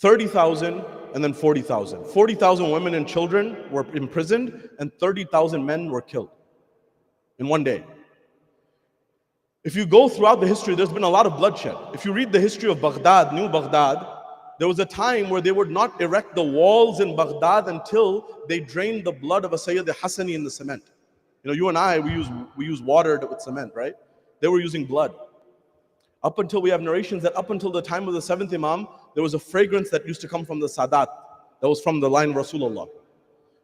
30,000 and then 40,000. 40,000 women and children were imprisoned and 30,000 men were killed in one day. If you go throughout the history, there's been a lot of bloodshed. If you read the history of Baghdad, New Baghdad, there was a time where they would not erect the walls in Baghdad until they drained the blood of a Sayyid Hassani in the cement. You and I, we use water with cement, right? They were using blood. Up until we have narrations that up until the time of the 7th Imam, there was a fragrance that used to come from the Sadat, that was from the line of Rasulullah.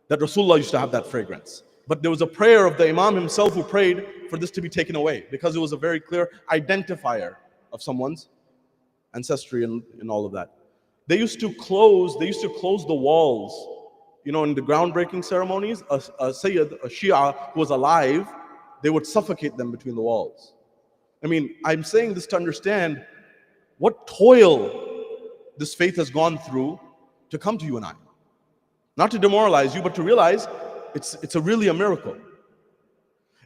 That Rasulullah used to have that fragrance. But there was a prayer of the Imam himself who prayed for this to be taken away, because it was a very clear identifier of someone's ancestry and all of that. They used to close the walls. In the groundbreaking ceremonies, a Sayyid, a Shia who was alive, they would suffocate them between the walls. I'm saying this to understand what toil this faith has gone through to come to you and I. Not to demoralize you, but to realize it's really a miracle.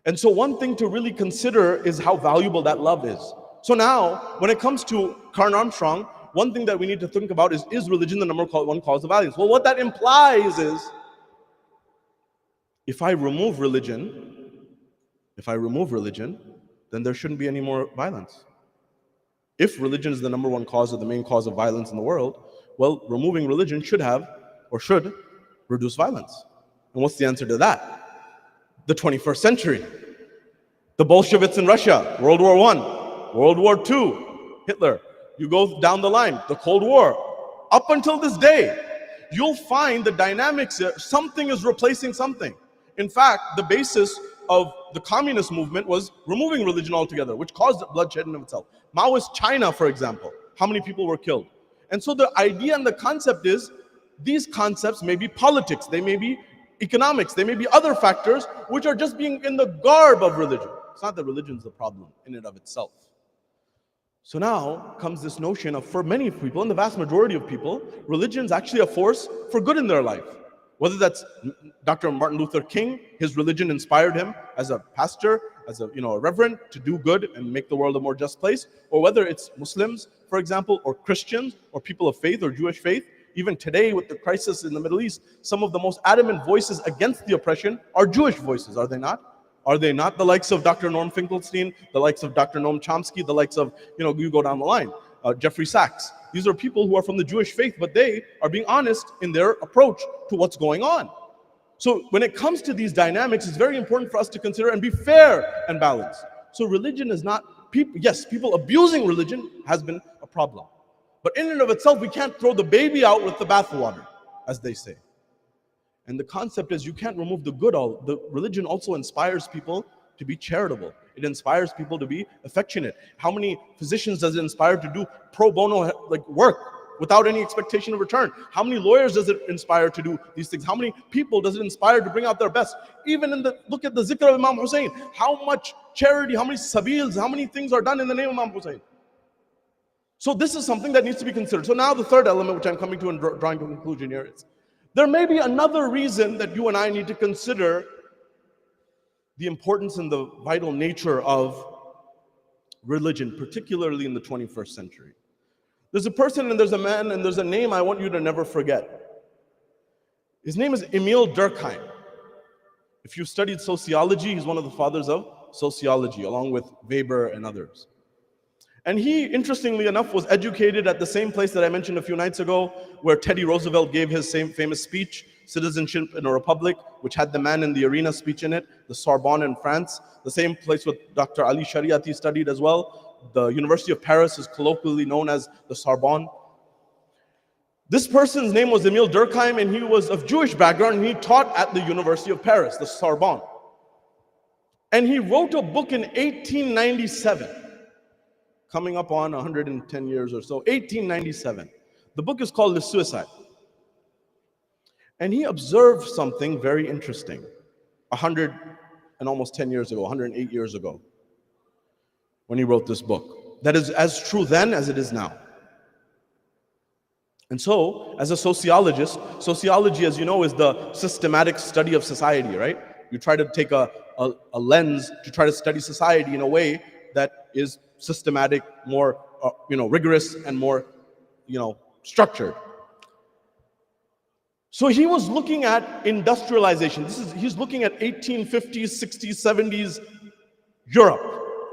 And so one thing to really consider is how valuable that love is. So now, when it comes to Karen Armstrong, one thing that we need to think about is religion the number one cause of violence? Well, what that implies is, if I remove religion, then there shouldn't be any more violence. If religion is the number one cause or the main cause of violence in the world, well, removing religion should reduce violence. And what's the answer to that? The 21st century. The Bolsheviks in Russia, World War I, World War II, Hitler. You go down the line, the Cold War. Up until this day, you'll find the dynamics, something is replacing something. In fact, the basis of the communist movement was removing religion altogether, which caused bloodshed in itself. Maoist China, for example, how many people were killed? And so the idea and the concept is, these concepts may be politics, they may be economics, they may be other factors which are just being in the garb of religion. It's not that religion's the problem in and of itself. So now comes this notion of, for many people, and the vast majority of people, religion's actually a force for good in their life. Whether that's Dr. Martin Luther King, his religion inspired him as a pastor, as a reverend, to do good and make the world a more just place, or whether it's Muslims, for example, or Christians, or people of faith, or Jewish faith. Even today with the crisis in the Middle East, some of the most adamant voices against the oppression are Jewish voices, are they not? Are they not the likes of Dr. Norm Finkelstein, the likes of Dr. Noam Chomsky, the likes of, you go down the line. Jeffrey Sachs. These are people who are from the Jewish faith, but they are being honest in their approach to what's going on. So when it comes to these dynamics, it's very important for us to consider and be fair and balanced. So religion is not, yes, people abusing religion has been a problem. But in and of itself, we can't throw the baby out with the bathwater, as they say. And the concept is you can't remove the good. The religion also inspires people to be charitable. It inspires people to be affectionate. How many physicians does it inspire to do pro bono work without any expectation of return? How many lawyers does it inspire to do these things? How many people does it inspire to bring out their best? Even look at the zikr of Imam Hussein. How much charity, how many sabils, how many things are done in the name of Imam Hussein? So this is something that needs to be considered. So now the third element, which I'm coming to and drawing to a conclusion here, is there may be another reason that you and I need to consider the importance and the vital nature of religion, particularly in the 21st century. There's a person and there's a man and there's a name I want you to never forget. His name is Emil Durkheim. If you've studied sociology, he's one of the fathers of sociology, along with Weber and others. And he, interestingly enough, was educated at the same place that I mentioned a few nights ago, where Teddy Roosevelt gave his same famous speech, Citizenship in a Republic, which had the man in the arena speech in it, the Sorbonne in France. The same place where Dr. Ali Shariati studied as well. The University of Paris is colloquially known as the Sorbonne. This person's name was Emil Durkheim, and he was of Jewish background, and he taught at the University of Paris, the Sorbonne. And he wrote a book in 1897, coming up on 110 years or so, 1897. The book is called The Suicide. And he observed something very interesting 100 and almost 10 years ago, 108 years ago, when he wrote this book. That is as true then as it is now. And so, as a sociologist, sociology, as you know, is the systematic study of society, right? You try to take a lens to try to study society in a way that is systematic, more rigorous, and more structured. So he was looking at industrialization. He's looking at 1850s, 60s, 70s Europe.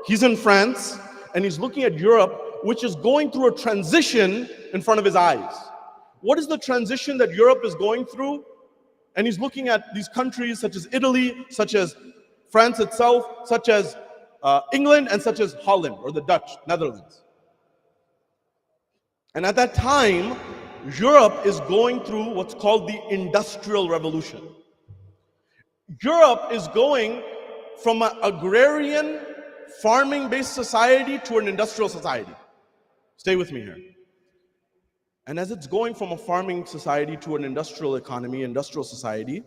He's in France, and he's looking at Europe, which is going through a transition in front of his eyes. What is the transition that Europe is going through? And he's looking at these countries such as Italy, such as France itself, such as England, and such as Holland, or the Dutch, Netherlands. And at that time, Europe is going through what's called the Industrial Revolution. Europe is going from an agrarian, farming-based society to an industrial society. Stay with me here. And as it's going from a farming society to an industrial economy, industrial society,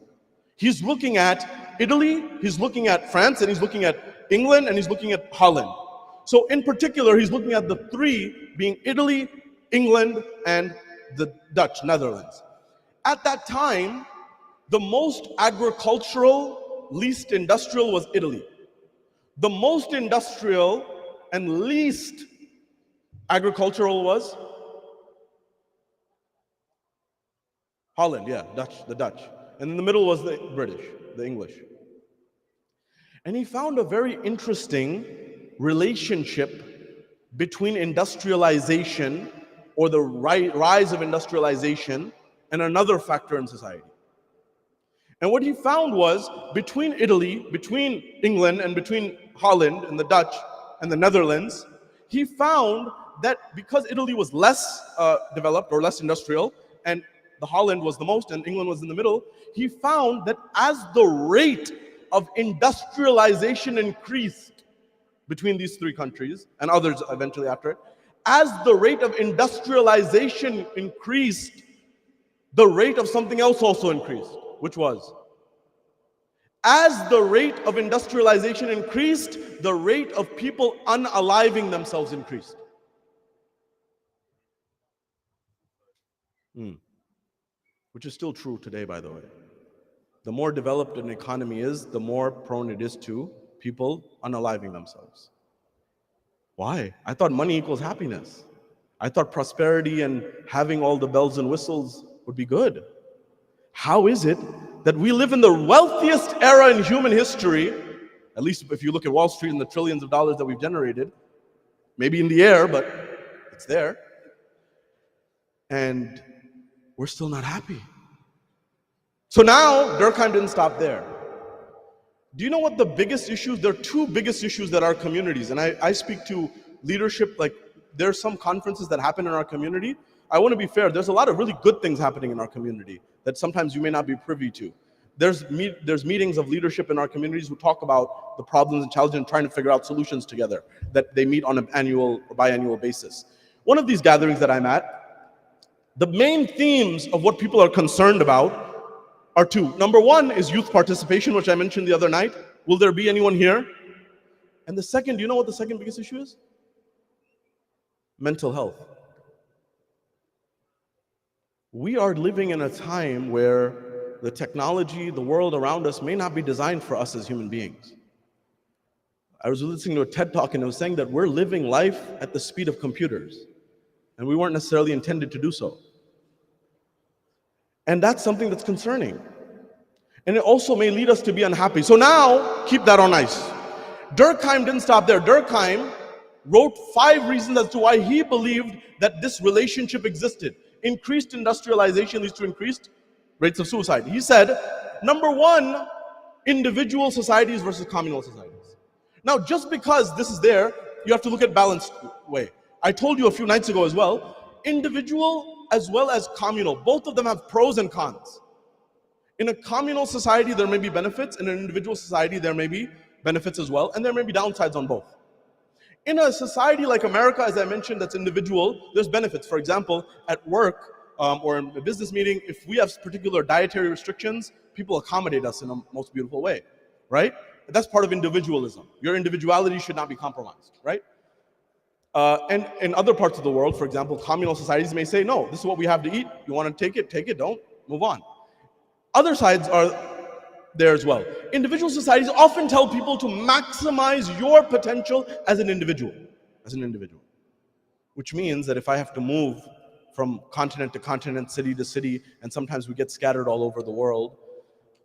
he's looking at Italy, he's looking at France, and he's looking at England, and he's looking at Holland. So in particular, he's looking at the three being Italy, England, and the Dutch, Netherlands. At that time, the most agricultural, least industrial was Italy. The most industrial and least agricultural was Holland, the Dutch. And in the middle was the British, the English. And he found a very interesting relationship between industrialization, or the rise of industrialization, and another factor in society. And what he found was, between Italy, between England, and between Holland and the Dutch and the Netherlands, he found that because Italy was less developed or less industrial, and the Holland was the most, and England was in the middle, he found that as the rate of industrialization increased between these three countries, and others eventually after it, as the rate of industrialization increased, the rate of something else also increased, which was, as the rate of industrialization increased, the rate of people unaliving themselves increased. Which is still true today, by the way. The more developed an economy is, the more prone it is to people unaliving themselves. Why? I thought money equals happiness. I thought prosperity and having all the bells and whistles would be good. How is it that we live in the wealthiest era in human history, at least if you look at Wall Street and the trillions of dollars that we've generated, maybe in the air, but It's there. And we're still not happy. So now, Durkheim didn't stop there. Do you know what the biggest issues? There are two biggest issues that our communities, and I speak to leadership, like there's some conferences that happen in our community. I want to be fair, there's a lot of really good things happening in our community that sometimes you may not be privy to. There's meetings of leadership in our communities who talk about the problems and challenges and trying to figure out solutions together that they meet on an annual or biannual basis. One of these gatherings that I'm at, the main themes of what people are concerned about are two. Number one is youth participation, which I mentioned the other night. Will there be anyone here? And the second, do you know what the second biggest issue is? Mental health. We are living in a time where the technology, the world around us may not be designed for us as human beings. I was listening to a TED Talk and it was saying that we're living life at the speed of computers, and we weren't necessarily intended to do so. And that's something that's concerning. And it also may lead us to be unhappy. So now, keep that on ice. Durkheim didn't stop there. Durkheim wrote 5 reasons as to why he believed that this relationship existed. Increased industrialization leads to increased rates of suicide. He said, number 1, individual societies versus communal societies. Now, just because this is there, you have to look at balanced way. I told you a few nights ago as well, individual as well as communal, both of them have pros and cons. In a communal society, there may be benefits. In an individual society, there may be benefits as well, and there may be downsides on both. In a society like America, as I mentioned, that's individual, there's benefits. For example, at work or in a business meeting, if we have particular dietary restrictions, people accommodate us in a most beautiful way, right? That's part of individualism. Your individuality should not be compromised, right? And in other parts of the world, for example, communal societies may say, no, this is what we have to eat. You want to take it, don't, move on. Other sides are there as well. Individual societies often tell people to maximize your potential as an individual, which means that if I have to move from continent to continent, city to city, and sometimes we get scattered all over the world,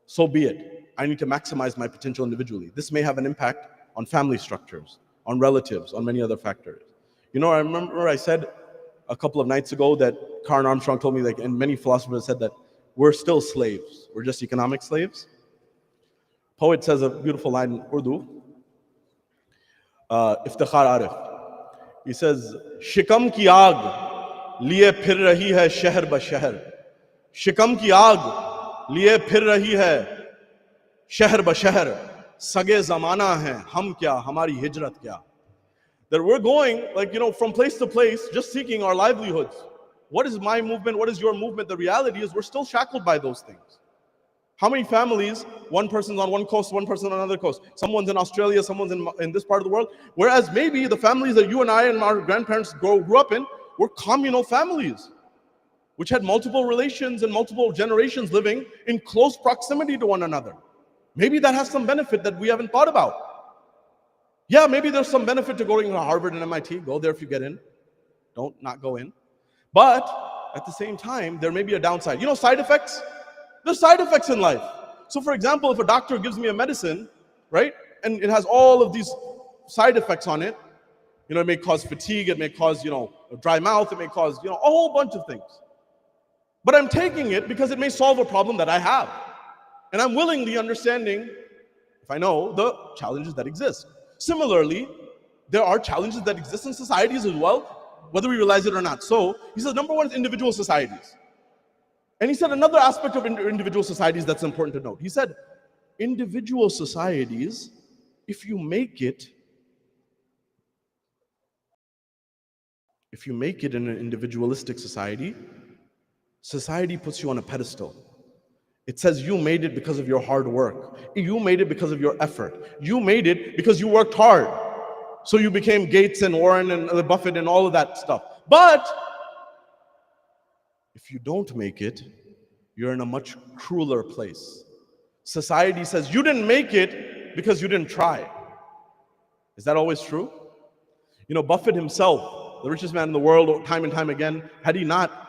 so be it. I need to maximize my potential individually. This may have an impact on family structures, on relatives, on many other factors. You know, I remember I said a couple of nights ago that Karen Armstrong told me, like, and many philosophers said that we're still slaves. We're just economic slaves. Poet says a beautiful line in Urdu, Iftikhar Arif. He says, Shikam ki aag liye phir rahi hai shahr ba shahr. Shikam ki aag liye phir rahi hai shahr ba shahr. Sage zamana hai, hum kya, hamari hijrat kya. That we're going, like, you know, from place to place, just seeking our livelihoods. What is my movement? What is your movement? The reality is we're still shackled by those things. How many families, one person's on one coast, one person on another coast, someone's in Australia, someone's in this part of the world, whereas maybe the families that you and I and our grandparents grew up in were communal families, which had multiple relations and multiple generations living in close proximity to one another. Maybe that has some benefit that we haven't thought about. Yeah, maybe there's some benefit to going to Harvard and MIT. Go there if you get in. Don't not go in. But at the same time, there may be a downside. You know, side effects? There's side effects in life. So for example, if a doctor gives me a medicine, right, and it has all of these side effects on it, you know, it may cause fatigue, it may cause, you know, a dry mouth, it may cause, you know, a whole bunch of things. But I'm taking it because it may solve a problem that I have. And I'm willingly understanding, if I know, the challenges that exist. Similarly, there are challenges that exist in societies as well, whether we realize it or not. So he says, number 1 is individual societies. And he said another aspect of individual societies that's important to note. He said, individual societies, if you make it in an individualistic society, society puts you on a pedestal. It says you made it because of your hard work. You made it because of your effort. You made it because you worked hard. So you became Gates and Warren and Buffett and all of that stuff. But if you don't make it, you're in a much crueler place. Society says you didn't make it because you didn't try. Is that always true? You know, Buffett himself, the richest man in the world, time and time again, had he not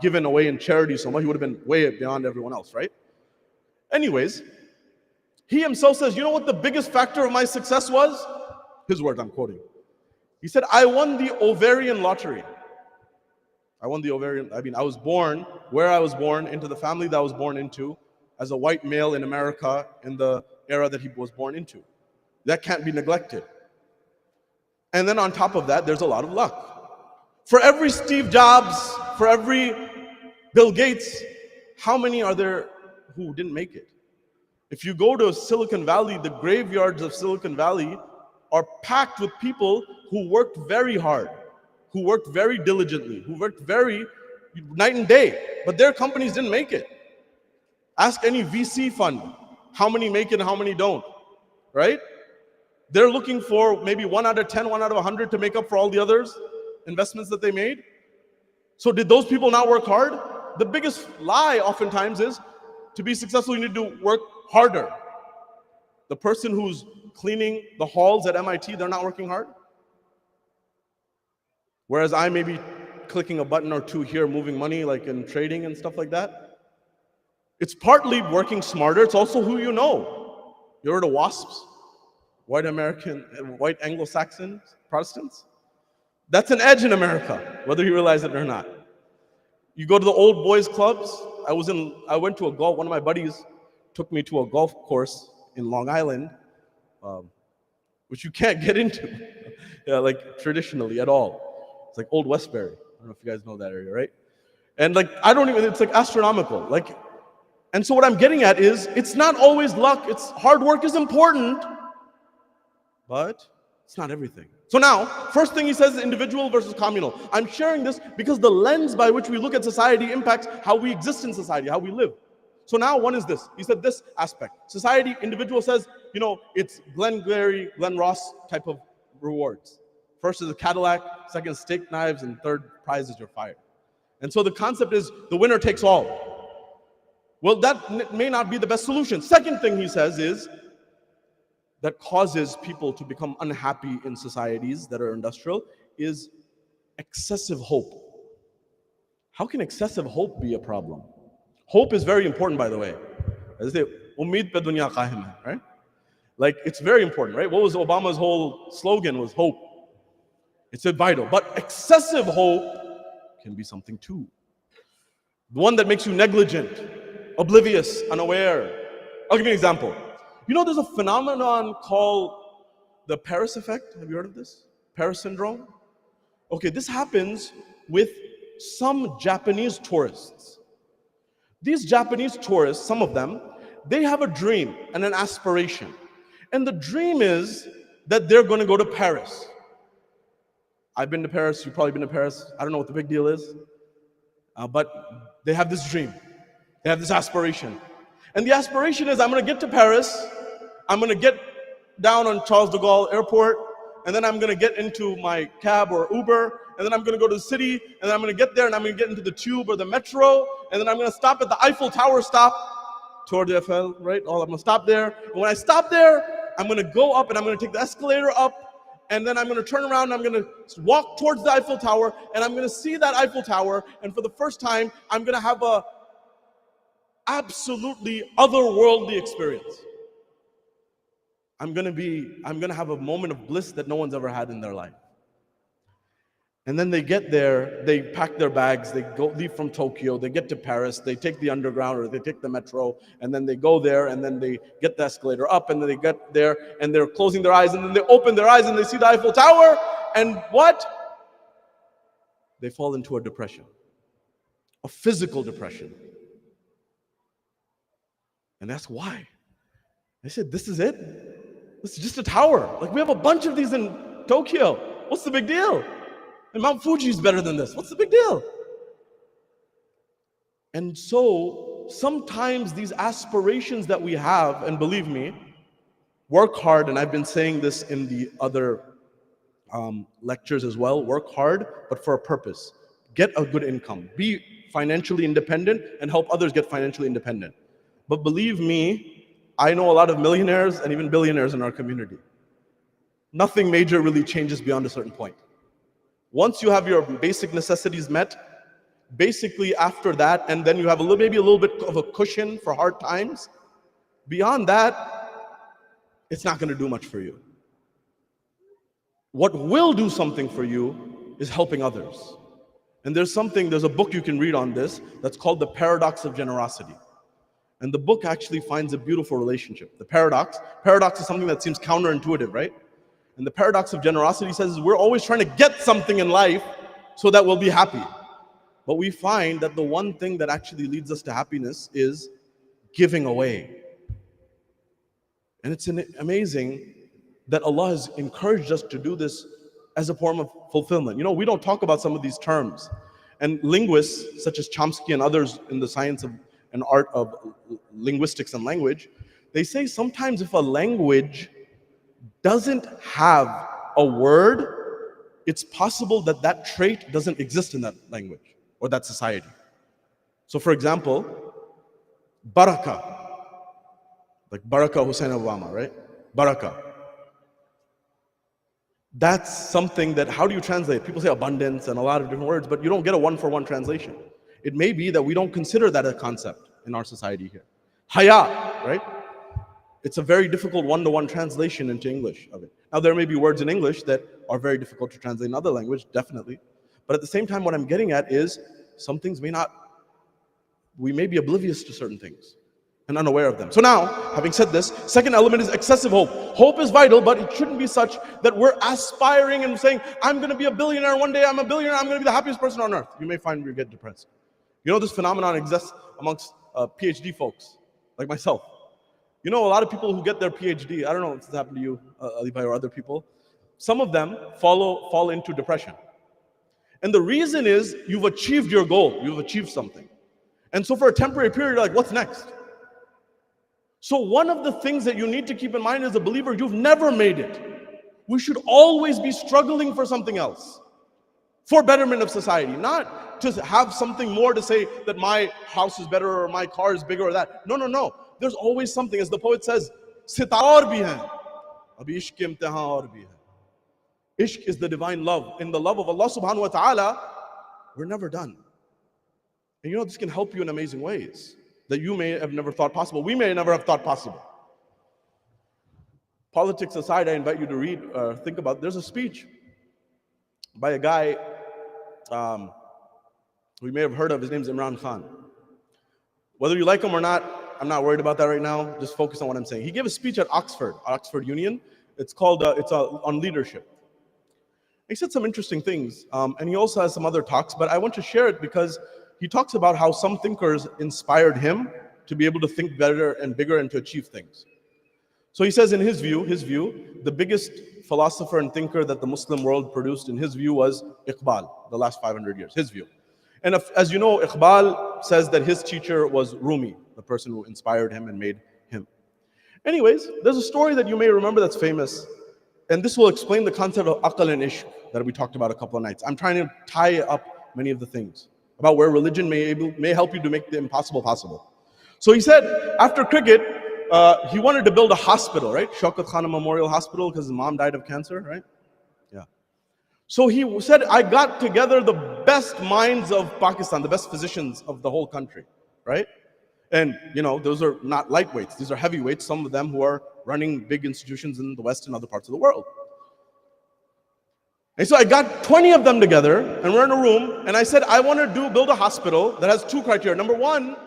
given away in charity so much, he would have been way beyond everyone else, right? Anyways, he himself says, you know what the biggest factor of my success was? His words, I'm quoting. He said, I won the ovarian lottery. I was born where I was born, into the family that I was born into, as a white male in America in the era that he was born into. That can't be neglected. And then on top of that, there's a lot of luck. For every Steve Jobs, for every Bill Gates, how many are there who didn't make it? If you go to Silicon Valley, the graveyards of Silicon Valley are packed with people who worked very hard, who worked very diligently, who worked very night and day, but their companies didn't make it. Ask any VC fund, how many make it and how many don't, right? They're looking for maybe 1 out of 10, 1 out of 100 to make up for all the others investments that they made. So did those people not work hard? The biggest lie oftentimes is, to be successful, you need to work harder. The person who's cleaning the halls at MIT, they're not working hard. Whereas I may be clicking a button or two here, moving money like in trading and stuff like that. It's partly working smarter. It's also who you know. You heard of WASPs? White American, white Anglo-Saxon Protestants? That's an edge in America, whether you realize it or not. You go to the old boys clubs. I went to a golf, one of my buddies took me to a golf course in Long Island, which you can't get into, like traditionally at all. It's like Old Westbury. I don't know if you guys know that area, right? And like, it's like astronomical. Like, and so what I'm getting at is, it's not always luck. It's hard work is important, but it's not everything. So now, first thing he says is individual versus communal. I'm sharing this because the lens by which we look at society impacts how we exist in society, how we live. So now one is this. He said this aspect. Society, individual says, it's Glengarry, Glen Ross type of rewards. First is a Cadillac, second steak knives, and third prize is you're fired. And so the concept is the winner takes all. Well, that may not be the best solution. Second thing he says is, that causes people to become unhappy in societies that are industrial is excessive hope. How can excessive hope be a problem? Hope is very important, by the way. As they ummeed pe dunya qaim hai, right? Like, it's very important, right? What was Obama's whole slogan was hope. It's vital. But excessive hope can be something too. The one that makes you negligent, oblivious, unaware. I'll give you an example. There's a phenomenon called the Paris effect. Have you heard of this? Paris syndrome? Okay, this happens with some Japanese tourists. These Japanese tourists, some of them, they have a dream and an aspiration. And the dream is that they're going to go to Paris. I've been to Paris, you've probably been to Paris. I don't know what the big deal is. But they have this dream. They have this aspiration. And the aspiration is, I'm going to get to Paris, I'm going to get down on Charles de Gaulle Airport, and then I'm going to get into my cab or Uber, and then I'm going to go to the city, and then I'm going to get there, and I'm going to get into the tube or the metro, and then I'm going to stop at the Eiffel Tower stop, Tour de Eiffel, right? I'm going to stop there. And when I stop there, I'm going to go up, and I'm going to take the escalator up, and then I'm going to turn around, and I'm going to walk towards the Eiffel Tower, and I'm going to see that Eiffel Tower, and for the first time, I'm going to have a absolutely otherworldly experience. I'm going to have a moment of bliss that no one's ever had in their life. And then they get there, they pack their bags, they leave from Tokyo, they get to Paris, they take the underground or they take the metro, and then they go there, and then they get the escalator up, and then they get there, and they're closing their eyes, and then they open their eyes, and they see the Eiffel Tower, and what? They fall into a depression, a physical depression. And that's why. They said, this is it? This is just a tower. Like, we have a bunch of these in Tokyo. What's the big deal? And Mount Fuji is better than this. What's the big deal? And so, sometimes these aspirations that we have, and believe me, work hard, and I've been saying this in the other lectures as well, work hard, but for a purpose. Get a good income. Be financially independent and help others get financially independent. But believe me, I know a lot of millionaires and even billionaires in our community. Nothing major really changes beyond a certain point. Once you have your basic necessities met, basically after that, and then you have maybe a little bit of a cushion for hard times, beyond that, it's not going to do much for you. What will do something for you is helping others. And there's a book you can read on this that's called The Paradox of Generosity. And the book actually finds a beautiful relationship. The paradox is something that seems counterintuitive, right? And the paradox of generosity says we're always trying to get something in life so that we'll be happy. But we find that the one thing that actually leads us to happiness is giving away. And it's amazing that Allah has encouraged us to do this as a form of fulfillment. You know, we don't talk about some of these terms. And linguists, such as Chomsky and others in the science of and art of linguistics and language, they say sometimes if a language doesn't have a word, it's possible that that trait doesn't exist in that language or that society. So for example, baraka, like Baraka Hussein Obama, right? Baraka. That's something that, how do you translate? People say abundance and a lot of different words, but you don't get a one-for-one translation. It may be that we don't consider that a concept in our society here. Haya, right? It's a very difficult one-to-one translation into English of it. Now, there may be words in English that are very difficult to translate in other language, definitely. But at the same time, what I'm getting at is some things we may be oblivious to certain things and unaware of them. So now, having said this, second element is excessive hope. Hope is vital, but it shouldn't be such that we're aspiring and saying, I'm going to be a billionaire one day, I'm a billionaire, I'm going to be the happiest person on earth. You may find you get depressed. You know, this phenomenon exists amongst PhD folks, like myself. You know, a lot of people who get their PhD, I don't know if this happened to you, Ali Bhai, or other people, some of them fall into depression. And the reason is you've achieved your goal, you've achieved something. And so for a temporary period, you're like, what's next? So one of the things that you need to keep in mind as a believer, you've never made it. We should always be struggling for something else, for betterment of society, not to have something more to say that my house is better or my car is bigger or that. No, no, no. There's always something. As the poet says, Sita aur bhi hai, abhi ishq ke imtihan aur bhi hai. Ishq is the divine love. In the love of Allah subhanahu wa ta'ala, we're never done. And you know, this can help you in amazing ways that you may have never thought possible. We may never have thought possible. Politics aside, I invite you to read, think about, there's a speech by a guy we may have heard of. His name's Imran Khan. Whether you like him or not, I'm not worried about that right now. Just focus on what I'm saying. He gave a speech at Oxford Union. It's called, on leadership. He said some interesting things, and he also has some other talks, but I want to share it because he talks about how some thinkers inspired him to be able to think better and bigger and to achieve things. So he says in his view, the biggest philosopher and thinker that the Muslim world produced in his view was Iqbal, the last 500 years, his view. And as you know, Iqbal says that his teacher was Rumi, the person who inspired him and made him. Anyways, there's a story that you may remember that's famous, and this will explain the concept of aql and ishq that we talked about a couple of nights. I'm trying to tie up many of the things about where religion may help you to make the impossible possible. So he said, after cricket, he wanted to build a hospital, right? Shaukat Khan Memorial Hospital, because his mom died of cancer, right? Yeah. So he said, I got together the best minds of Pakistan, the best physicians of the whole country, right? And, you know, those are not lightweights. These are heavyweights, some of them who are running big institutions in the West and other parts of the world. And so I got 20 of them together, and we're in a room, and I said, I want to build a hospital that has two criteria. Number one,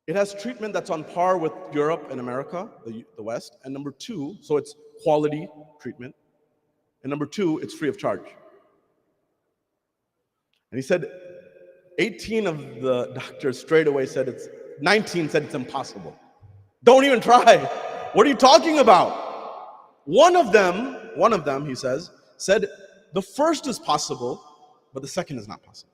it has treatment that's on par with Europe and America, the West. And number two, so it's quality treatment. And number two, it's free of charge. And he said, 18 of the doctors straight away said 19 said it's impossible. Don't even try. What are you talking about? One of them, he says, said, the first is possible, but the second is not possible.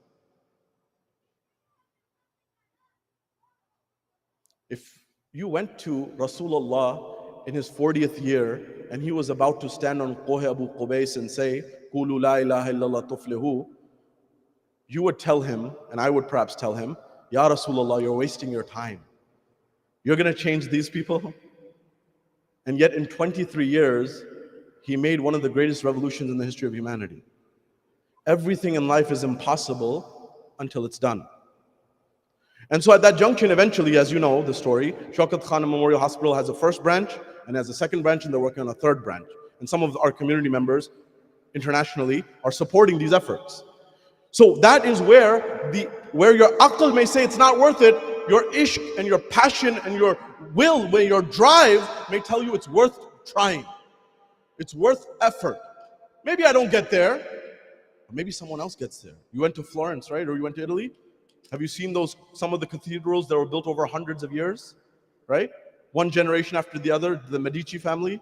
If you went to Rasulullah in his 40th year and he was about to stand on Quh Abu Qubais and say, Qulu la ilaha illallah tuflihu, you would tell him, and I would perhaps tell him, Ya Rasulullah, you're wasting your time. You're going to change these people? And yet in 23 years, he made one of the greatest revolutions in the history of humanity. Everything in life is impossible until it's done. And so at that junction, eventually, as you know the story, Shaukat Khan Memorial Hospital has a first branch and has a second branch, and they're working on a third branch. And some of our community members internationally are supporting these efforts. So that is where your aql may say it's not worth it, your ishq and your passion and your will, where your drive may tell you it's worth trying. It's worth effort. Maybe I don't get there, but maybe someone else gets there. You went to Florence, right? Or you went to Italy? Have you seen some of the cathedrals that were built over hundreds of years, right? One generation after the other, the Medici family,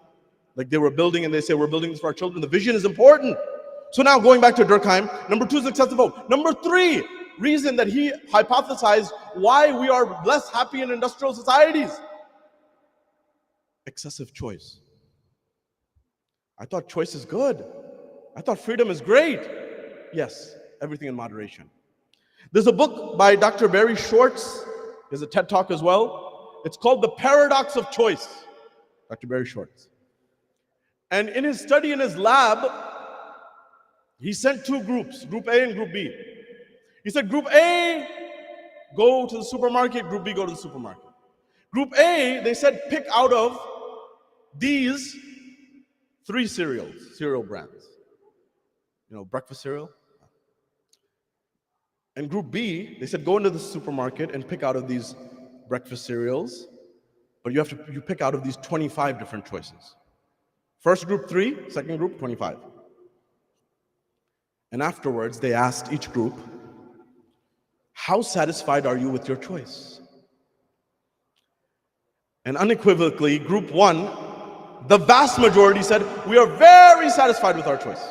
like they were building and they say, we're building this for our children. The vision is important. So now going back to Durkheim, number 2 is excessive vote. Number 3, reason that he hypothesized why we are less happy in industrial societies. Excessive choice. I thought choice is good. I thought freedom is great. Yes, everything in moderation. There's a book by Dr. Barry Schwartz. There's a TED Talk as well. It's called The Paradox of Choice. Dr. Barry Schwartz. And in his study in his lab, he sent 2 groups, Group A and Group B. He said, Group A, go to the supermarket. Group B, go to the supermarket. Group A, they said, pick out of these 3 cereal brands. You know, breakfast cereal. And Group B, they said, go into the supermarket and pick out of these breakfast cereals, but you pick out of these 25 different choices. First group 3, second group 25. And afterwards, they asked each group, how satisfied are you with your choice? And unequivocally, group 1, the vast majority said, we are very satisfied with our choice.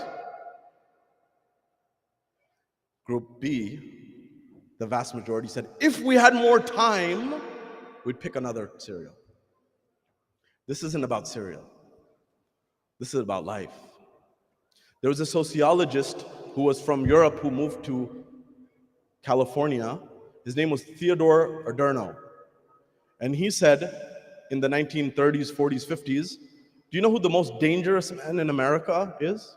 Group B, the vast majority said, if we had more time, we'd pick another cereal. This isn't about cereal. This is about life. There was a sociologist who was from Europe who moved to California. His name was Theodore Adorno. And he said in the 1930s, 40s, 50s, do you know who the most dangerous man in America is?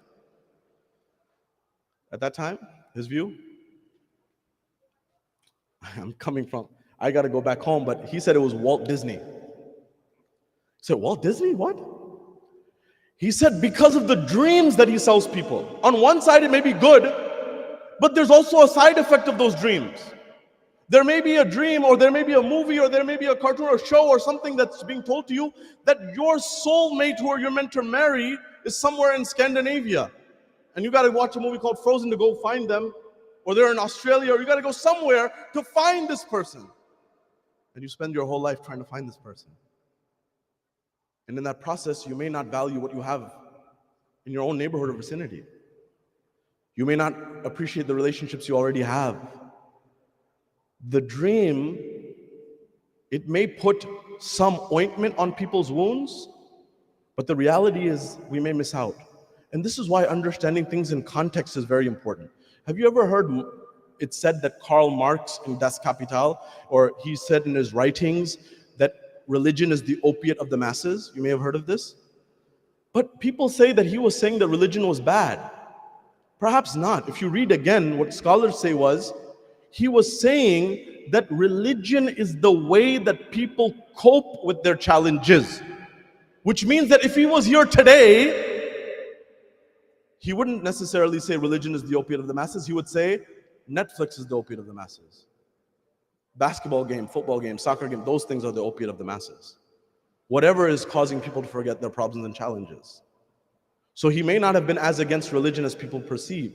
At that time, his view? I got to go back home, but he said it was Walt Disney. He said, Walt Disney? What? He said, because of the dreams that he sells people. On one side, it may be good, but there's also a side effect of those dreams. There may be a dream, or there may be a movie, or there may be a cartoon or show or something that's being told to you that your soulmate who you're meant to marry is somewhere in Scandinavia. And you got to watch a movie called Frozen to go find them, or they're in Australia, or you got to go somewhere to find this person. And you spend your whole life trying to find this person. And in that process, you may not value what you have in your own neighborhood or vicinity. You may not appreciate the relationships you already have. The dream, it may put some ointment on people's wounds, but the reality is we may miss out. And this is why understanding things in context is very important. Have you ever heard it said that Karl Marx in Das Kapital, or he said in his writings that religion is the opiate of the masses? You may have heard of this. But people say that he was saying that religion was bad. Perhaps not. If you read again, what scholars say was, he was saying that religion is the way that people cope with their challenges. Which means that if he was here today, he wouldn't necessarily say religion is the opiate of the masses. He would say Netflix is the opiate of the masses. Basketball game, football game, soccer game, those things are the opiate of the masses. Whatever is causing people to forget their problems and challenges. So he may not have been as against religion as people perceive.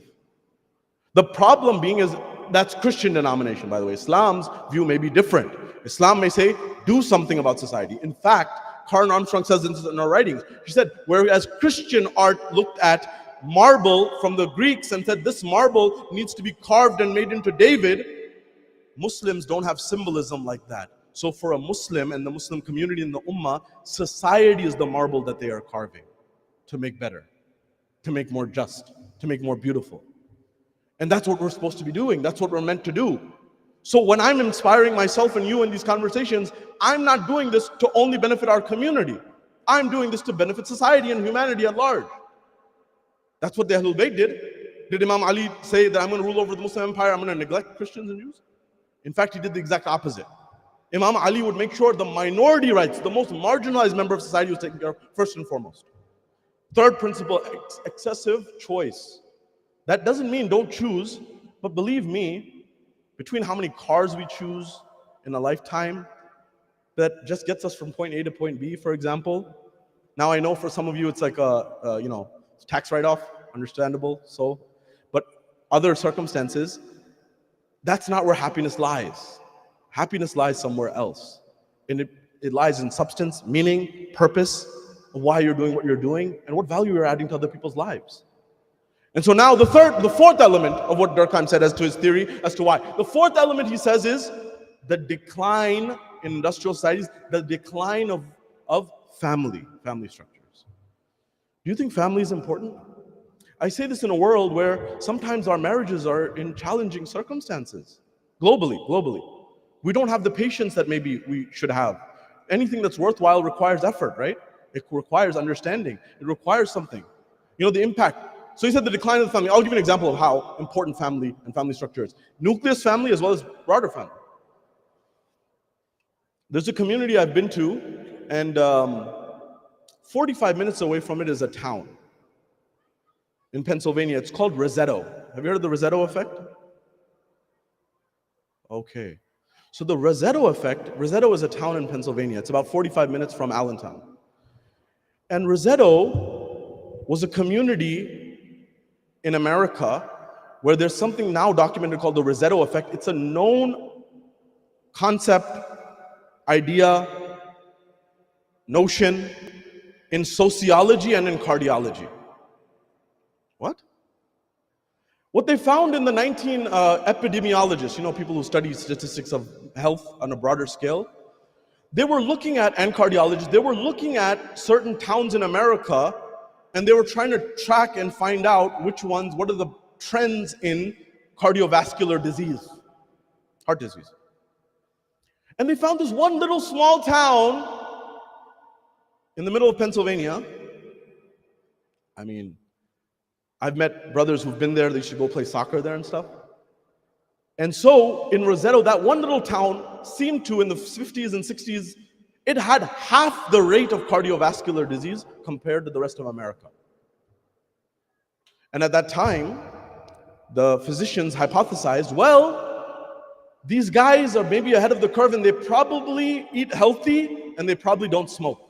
The problem being is, that's Christian denomination, by the way. Islam's view may be different. Islam may say, do something about society. In fact, Karen Armstrong says this in her writings. She said, whereas Christian art looked at marble from the Greeks and said, this marble needs to be carved and made into David, Muslims don't have symbolism like that. So for a Muslim and the Muslim community in the Ummah, society is the marble that they are carving to make better, to make more just, to make more beautiful. And that's what we're supposed to be doing. That's what we're meant to do. So when I'm inspiring myself and you in these conversations, I'm not doing this to only benefit our community. I'm doing this to benefit society and humanity at large. That's what the Ahlul Bayt did. Did Imam Ali say that I'm going to rule over the Muslim empire, I'm going to neglect Christians and Jews? In fact, he did the exact opposite. Imam Ali would make sure the minority rights, the most marginalized member of society was taken care of first and foremost. Third principle, excessive choice. That doesn't mean don't choose, but believe me, between how many cars we choose in a lifetime, that just gets us from point A to point B, for example. Now I know for some of you it's like a tax write-off, understandable, but other circumstances, that's not where happiness lies. Happiness lies somewhere else. And it lies in substance, meaning, purpose, why you're doing what you're doing, and what value you're adding to other people's lives. And so now the fourth element of what Durkheim said as to his theory, as to why. The fourth element he says is the decline in industrial societies, the decline of family structures. Do you think family is important? I say this in a world where sometimes our marriages are in challenging circumstances. Globally. We don't have the patience that maybe we should have. Anything that's worthwhile requires effort, right? It requires understanding. It requires something. The impact. So he said the decline of the family. I'll give you an example of how important family and family structure is. Nucleus family as well as broader family. There's a community I've been to, and 45 minutes away from it is a town in Pennsylvania. It's called Rosetto. Have you heard of the Rosetto effect? Okay. So the Rosetto effect, Rosetto is a town in Pennsylvania. It's about 45 minutes from Allentown. And Rosetto was a community in America where there's something now documented called the Rosetto effect. It's a known concept, idea, notion in sociology and in cardiology. What they found in the epidemiologists, people who study statistics of health on a broader scale, they were looking at, and cardiologists, they were looking at certain towns in America, and they were trying to track and find out what are the trends in cardiovascular disease, heart disease. And they found this one little small town in the middle of Pennsylvania. I've met brothers who've been there. They should go play soccer there and stuff. And so in Rosetto, that one little town seemed to, in the 50s and 60s, it had half the rate of cardiovascular disease compared to the rest of America. And at that time, the physicians hypothesized, these guys are maybe ahead of the curve and they probably eat healthy and they probably don't smoke.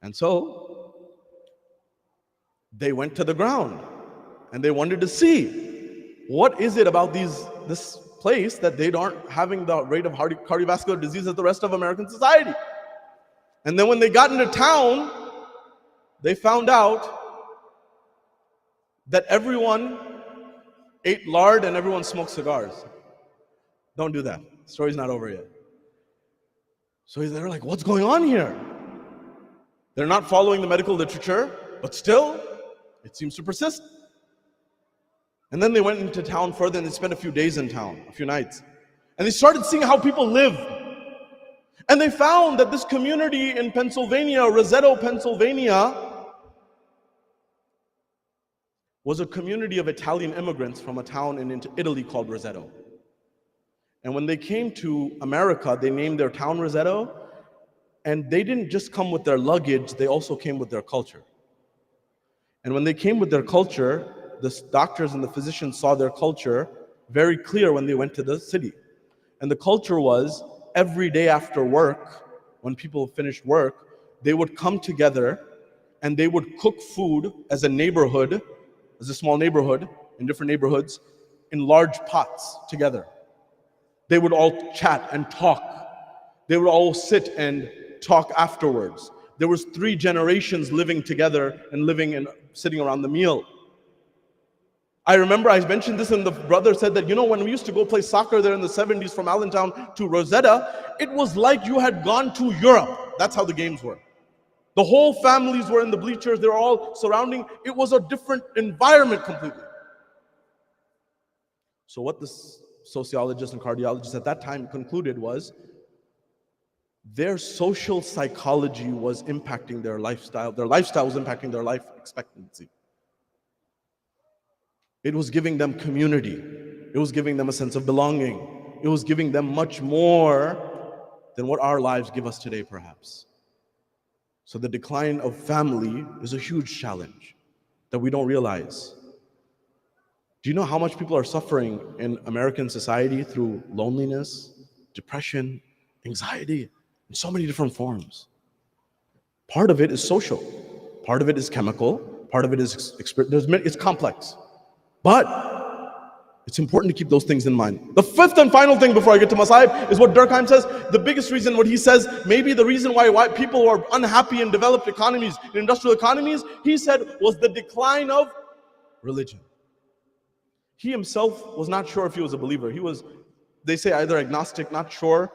And so they went to the ground and they wanted to see what is it about this place that they aren't having the rate of cardiovascular disease as the rest of American society. And then when they got into town, they found out that everyone ate lard and everyone smoked cigars. Don't do that. The story's not over yet. So they're like, what's going on here? They're not following the medical literature, but still, it seems to persist. And then they went into town further and they spent a few days in town, a few nights. And they started seeing how people live. And they found that this community in Pennsylvania, Rosetto, Pennsylvania, was a community of Italian immigrants from a town in Italy called Rosetto. And when they came to America, they named their town Rosetto. And they didn't just come with their luggage, they also came with their culture. And when they came with their culture, the doctors and the physicians saw their culture very clear when they went to the city. And the culture was, every day after work, when people finished work, they would come together and they would cook food as a neighborhood, as a small neighborhood, in different neighborhoods, in large pots together. They would all chat and talk. They would all sit and talk afterwards. There was 3 generations living together and living and sitting around the meal. I remember I mentioned this and the brother said that, when we used to go play soccer there in the 70s from Allentown to Rosetta, it was like you had gone to Europe. That's how the games were. The whole families were in the bleachers. They were all surrounding. It was a different environment completely. So what the sociologists and cardiologists at that time concluded was their social psychology was impacting their lifestyle. Their lifestyle was impacting their life expectancy. It was giving them community. It was giving them a sense of belonging. It was giving them much more than what our lives give us today, perhaps. So the decline of family is a huge challenge that we don't realize. Do you know how much people are suffering in American society through loneliness, depression, anxiety, in so many different forms? Part of it is social, part of it is chemical, part of it is it's complex. But it's important to keep those things in mind. The fifth and final thing before I get to Masaib is what Durkheim says. The biggest reason, what he says, maybe the reason why people are unhappy in developed economies, in industrial economies, he said, was the decline of religion. He himself was not sure if he was a believer. He was, they say, either agnostic, not sure.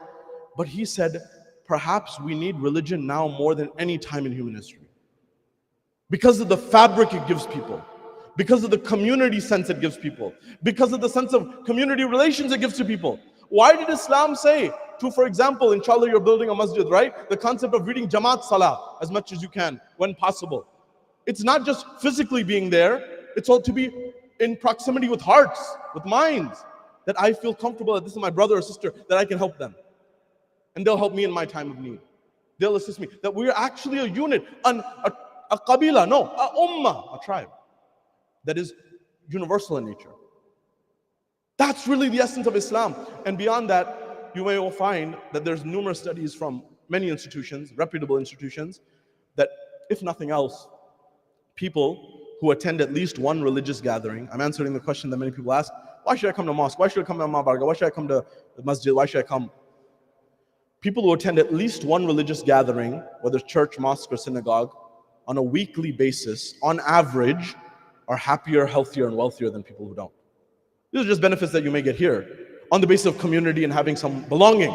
But he said, perhaps we need religion now more than any time in human history. Because of the fabric it gives people. Because of the community sense it gives people. Because of the sense of community relations it gives to people. Why did Islam say to, for example, inshallah you're building a masjid, right? The concept of reading Jamaat Salah as much as you can, when possible. It's not just physically being there, it's all to be in proximity with hearts, with minds. That I feel comfortable that this is my brother or sister, that I can help them. And they'll help me in my time of need. They'll assist me. That we're actually a unit, a qabila, no, a ummah, a tribe. That is universal in nature. That's really the essence of Islam. And beyond that, you may all find that there's numerous studies from many institutions, reputable institutions, that if nothing else, people who attend at least one religious gathering, I'm answering the question that many people ask, why should I come to mosque? Why should I come to Mabarga? Why should I come to the masjid? Why should I come? People who attend at least one religious gathering, whether church, mosque, or synagogue, on a weekly basis, on average, are happier, healthier, and wealthier than people who don't. These are just benefits that you may get here on the basis of community and having some belonging.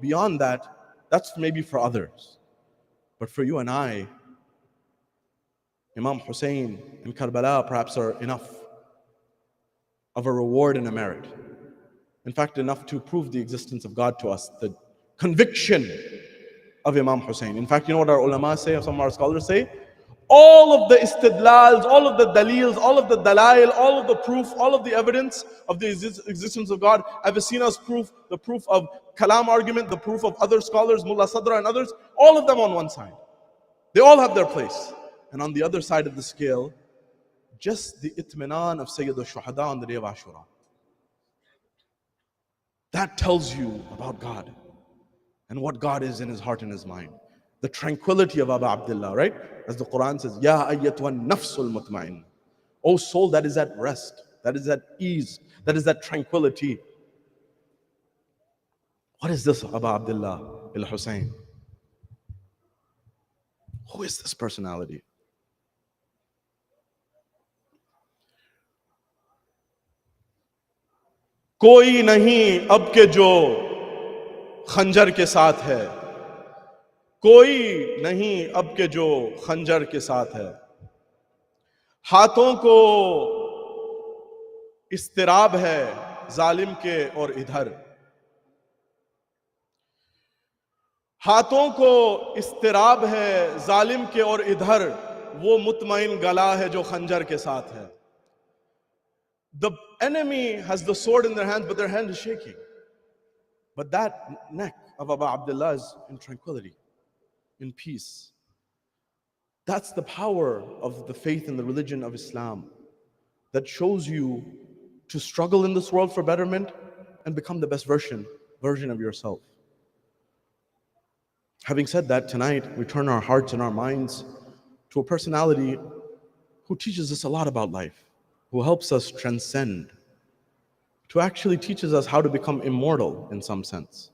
Beyond that, that's maybe for others. But for you and I, Imam Hussein and Karbala perhaps are enough of a reward and a merit. In fact, enough to prove the existence of God to us, the conviction of Imam Hussein. In fact, you know what our ulama say, some of our scholars say? All of the istidlals, all of the dalils, all of the dalail, all of the proof, all of the evidence of the existence of God, Avicenna's proof, the proof of Kalam argument, the proof of other scholars, Mullah Sadra and others, all of them on one side. They all have their place. And on the other side of the scale, just the itminan of Sayyid al-Shuhada on the day of Ashura. That tells you about God and what God is in his heart and his mind. The tranquility of Abu Abdullah, right? As the Quran says, Ya ayyatuhan nafsul mutmain. O soul that is at rest, that is at ease, that is at tranquility. What is this Abu Abdullah al-Hussein? Who is this personality? कोई नहीं अब के जो खंजर के साथ है, कोई नहीं अब के जो खंजर के साथ है, हाथों को इस्तिराब है जालिम के और इधर, हाथों को इस्तिराब है जालिम के और इधर, वो मुतमईन गला है जो खंजर के साथ है. The enemy has the sword in their hands, but their hand is shaking. But that neck of Abu Abdullah is in tranquility, in peace. That's the power of the faith and the religion of Islam that shows you to struggle in this world for betterment and become the best version of yourself. Having said that, tonight we turn our hearts and our minds to a personality who teaches us a lot about life, who helps us transcend, who actually teaches us how to become immortal in some sense.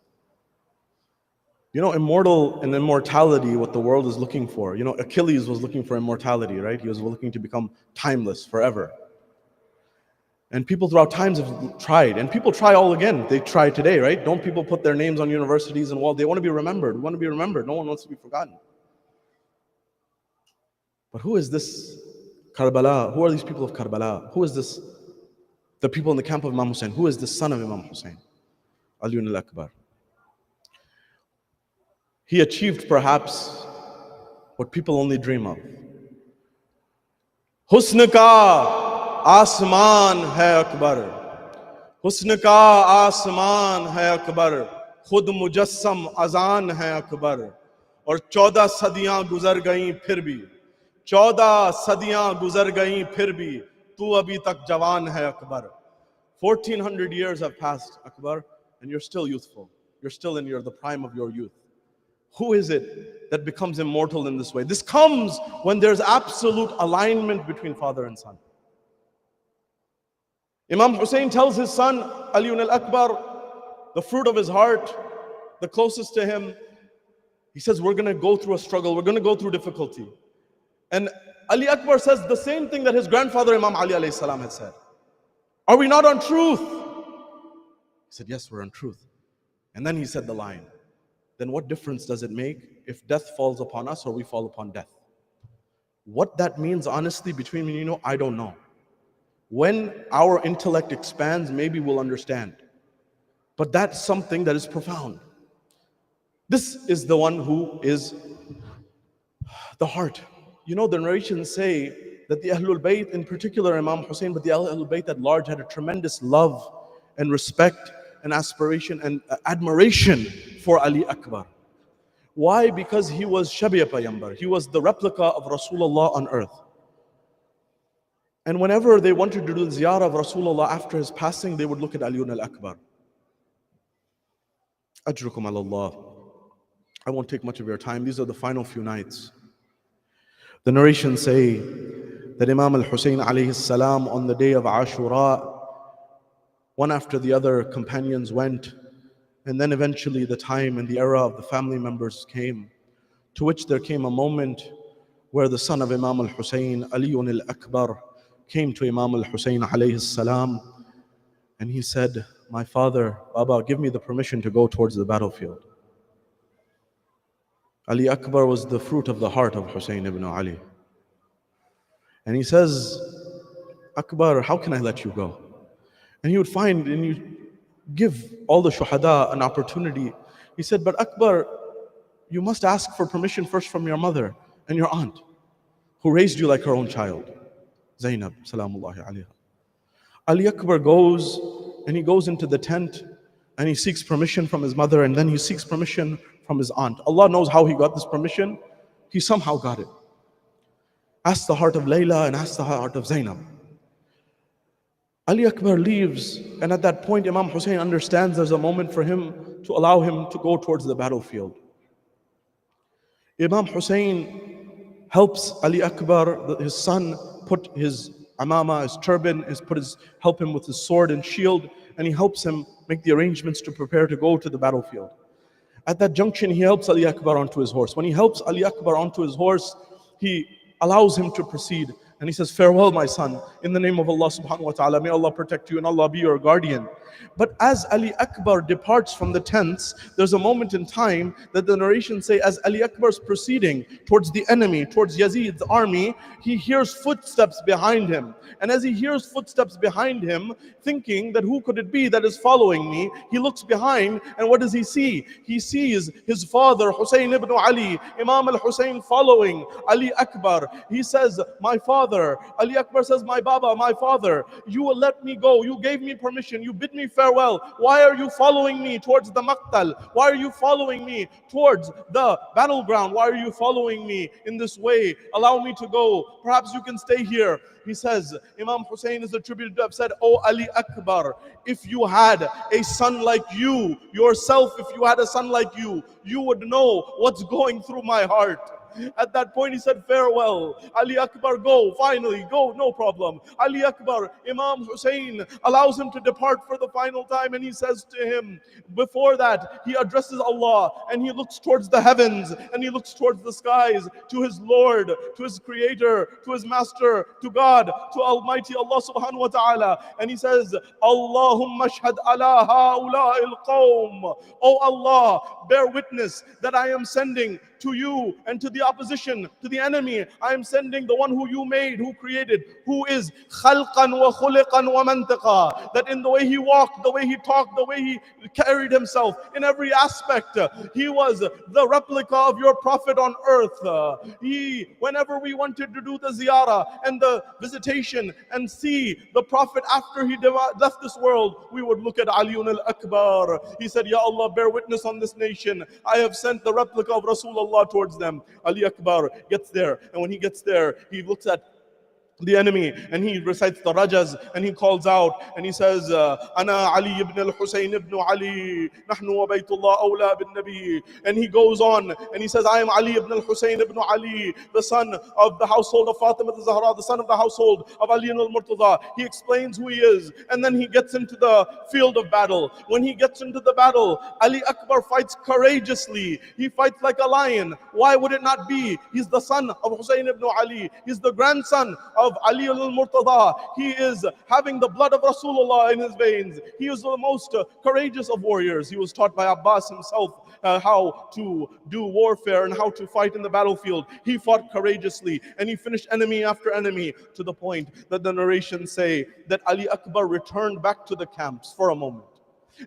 You know, immortal and immortality, what the world is looking for. You know, Achilles was looking for immortality, right? He was looking to become timeless forever. And people throughout times have tried, and people try all again. They try today, right? Don't people put their names on universities and walls? They want to be remembered. We want to be remembered. No one wants to be forgotten. But who is this Karbala? Who are these people of Karbala? Who is this? The people in the camp of Imam Hussein. Who is the son of Imam Hussein? Aliyun al-Akbar. He achieved perhaps what people only dream of. Husn ka asman hai akbar. Husn ka asman hai akbar. Khud mujassam azan hai akbar. और 14 सदियां गुजर गईं फिर भी, 14 सदियां गुजर गईं फिर भी तू अभी तक जवान है Akbar. 1400 years have passed, Akbar, and you're still youthful. You're still in the prime of your youth. Who is it that becomes immortal in this way? This comes when there's absolute alignment between father and son. Imam Hussein tells his son, Ali al-Akbar, the fruit of his heart, the closest to him, he says, we're going to go through a struggle, we're going to go through difficulty. And Ali Akbar says the same thing that his grandfather Imam Ali alayhi salam had said. Are we not on truth? He said, yes, we're on truth. And then he said the line, then what difference does it make if death falls upon us or we fall upon death? What that means, honestly, between me and you, I don't know. When our intellect expands, maybe we'll understand. But that's something that is profound. This is the one who is the heart. You know, the narrations say that the Ahlul Bayt, in particular Imam Hussein, but the Ahlul Bayt at large, had a tremendous love and respect and aspiration and admiration for Ali Akbar. Why? Because he was Shabbir Payambar. He was the replica of Rasulullah on earth. And whenever they wanted to do the ziyarah of Rasulullah after his passing, they would look at Ali al-Akbar. Ajrukum Allah. I won't take much of your time. These are the final few nights. The narrations say that Imam al-Hussein alayhi salam on the day of Ashura, one after the other companions went, and then eventually the time and the era of the family members came, to which there came a moment where the son of Imam al-Hussein, Ali al-Akbar, came to Imam al-Hussein alayhi salam, and he said, my father, Baba, give me the permission to go towards the battlefield. Ali Akbar was the fruit of the heart of Hussein ibn Ali. And he says, Akbar, how can I let you go? And he would find, and you give all the shuhada an opportunity. He said, but Akbar, you must ask for permission first from your mother and your aunt, who raised you like her own child, Zainab, salamullahi alayha. Ali Akbar goes, and he goes into the tent, and he seeks permission from his mother, and then he seeks permission from his aunt. Allah knows how he got this permission. He somehow got it. Ask the heart of Layla and ask the heart of Zainab. Ali Akbar leaves, and at that point Imam Hussein understands there's a moment for him to allow him to go towards the battlefield. Imam Hussein helps Ali Akbar, his son, put his amama, his turban, help him with his sword and shield, and he helps him make the arrangements to prepare to go to the battlefield. At that junction, he helps Ali Akbar onto his horse. When he helps Ali Akbar onto his horse, he allows him to proceed. And he says, farewell, my son, in the name of Allah subhanahu wa ta'ala. May Allah protect you and Allah be your guardian. But as Ali Akbar departs from the tents, there's a moment in time that the narrations say, as Ali Akbar's proceeding towards the enemy, towards Yazid's army, he hears footsteps behind him. And as he hears footsteps behind him, thinking that who could it be that is following me, he looks behind, and what does he see? He sees his father, Hussein ibn Ali, Imam al-Hussein following Ali Akbar. He says, my father. Ali Akbar says, my Baba, my father, you will let me go. You gave me permission. You bid me farewell. Why are you following me towards the Maqtal? Why are you following me towards the battleground? Why are you following me in this way? Allow me to go. Perhaps you can stay here. He says, Imam Hussein is attributed to have said, oh Ali Akbar, if you had a son like you, yourself, if you had a son like you would know what's going through my heart. At that point he said, farewell. Ali Akbar, go, finally, go, no problem. Ali Akbar, Imam Hussein allows him to depart for the final time, and he says to him, before that, he addresses Allah, and he looks towards the heavens, and he looks towards the skies, to his Lord, to his Creator, to his Master, to God, to Almighty Allah subhanahu wa ta'ala, and he says, Allahumma shhad ala ha'ula'il qawm. Oh Allah, bear witness that I am sending to you and to the opposition, to the enemy, I am sending the one who you made, who created, who is khalqan wa khuliqan wa mantiqa, that in the way he walked, the way he talked, the way he carried himself, in every aspect, he was the replica of your prophet on earth. Whenever we wanted to do the ziyarah and the visitation and see the prophet after he left this world, we would look at Ali al-Akbar. He said, Ya Allah, bear witness on this nation. I have sent the replica of Rasulullah Rasulullah towards them. Ali Akbar gets there, and when he gets there, he looks at the enemy and he recites the rajas and he calls out and he says, Ana Ali ibn al-Husayn ibn Ali, nahnu wa baytullah awla bin nabi. And he goes on and he says, I am Ali ibn al-Husayn ibn Ali, the son of the household of Fatima al-Zahra, the son of the household of Ali al-Murtada. He explains who he is, and then he gets into the field of battle. When he gets into the battle, Ali Akbar fights courageously. He fights like a lion. Why would it not be? He's the son of Husayn ibn Ali. He's the grandson of Ali al-Murtada. He is having the blood of Rasulullah in his veins. He is the most courageous of warriors. He was taught by Abbas himself how to do warfare and how to fight in the battlefield. He fought courageously and he finished enemy after enemy, to the point that the narrations say that Ali Akbar returned back to the camps for a moment.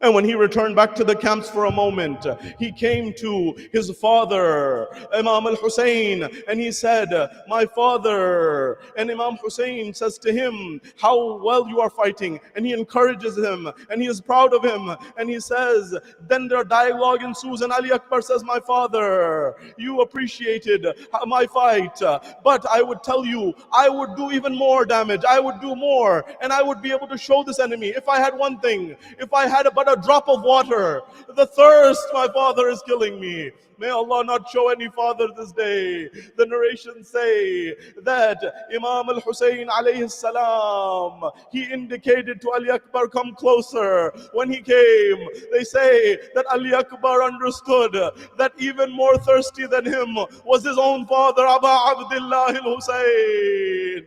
And when he returned back to the camps for a moment, he came to his father, Imam al-Hussein, and he said, my father. And Imam Hussein says to him, how well you are fighting. And he encourages him, and he is proud of him. And he says, then their dialogue ensues, and Ali Akbar says, my father, you appreciated my fight, but I would tell you, I would do even more damage. I would do more, and I would be able to show this enemy. If I had one thing, if I had but a drop of water, the thirst, my father, is killing me. May Allah not show any father this day. The narrations say that Imam al-Hussein alayhi salam, he indicated to Ali Akbar, come closer. When he came, they say that Ali Akbar understood that even more thirsty than him was his own father, Aba Abdullah al-Hussein.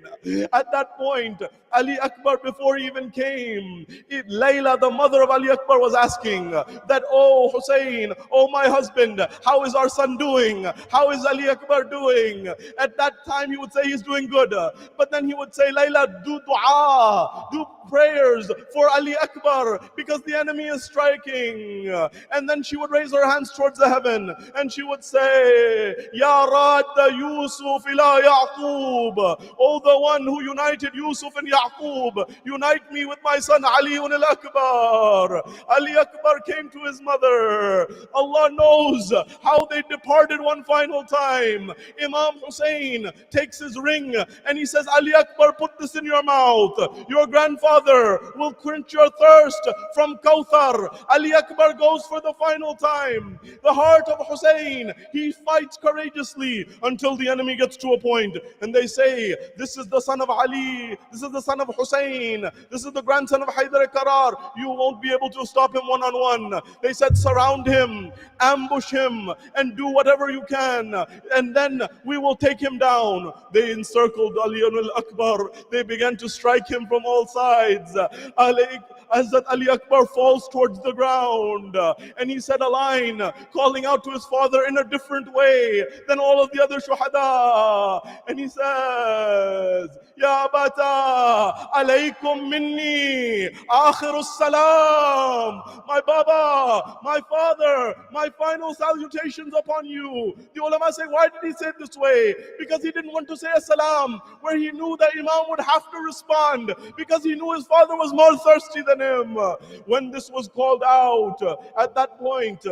At that point, Ali Akbar, before he even came, Layla, the mother of Ali Akbar, was asking that, oh Hussein, oh my husband, how is our son doing? How is Ali Akbar doing? At that time he would say he's doing good, but then he would say, Layla, do dua, do prayers for Ali Akbar, because the enemy is striking. And then she would raise her hands towards the heaven and she would say, Ya Radda Yusuf ila Yaqub, oh the one who united Yusuf and Yaqub, unite me with my son Ali al-Akbar. Ali Akbar came to his mother. Allah knows how they departed one final time. Imam Hussein takes his ring and he says, Ali Akbar, put this in your mouth. Your grandfather will quench your thirst from Kawthar. Ali Akbar goes for the final time. The heart of Hussein, he fights courageously until the enemy gets to a point and they say, this is the son of Ali, this is the son of Hussein, this is the grandson of Haydar Karar. You won't be able to stop him one-on-one. They said, surround him, ambush him, and do whatever you can, and then we will take him down. They encircled Ali al-Akbar. They began to strike him from all sides. Hazrat Ali Akbar falls towards the ground, and he said a line calling out to his father in a different way than all of the other shuhada, and he says, Ya Bata, alaykum minni akhirus salam. My Baba, my father, my final salutations upon you. The ulama say, why did he say it this way? Because he didn't want to say a salam where he knew that Imam would have to respond, because he knew his father was more thirsty than him. When this was called out, at that point,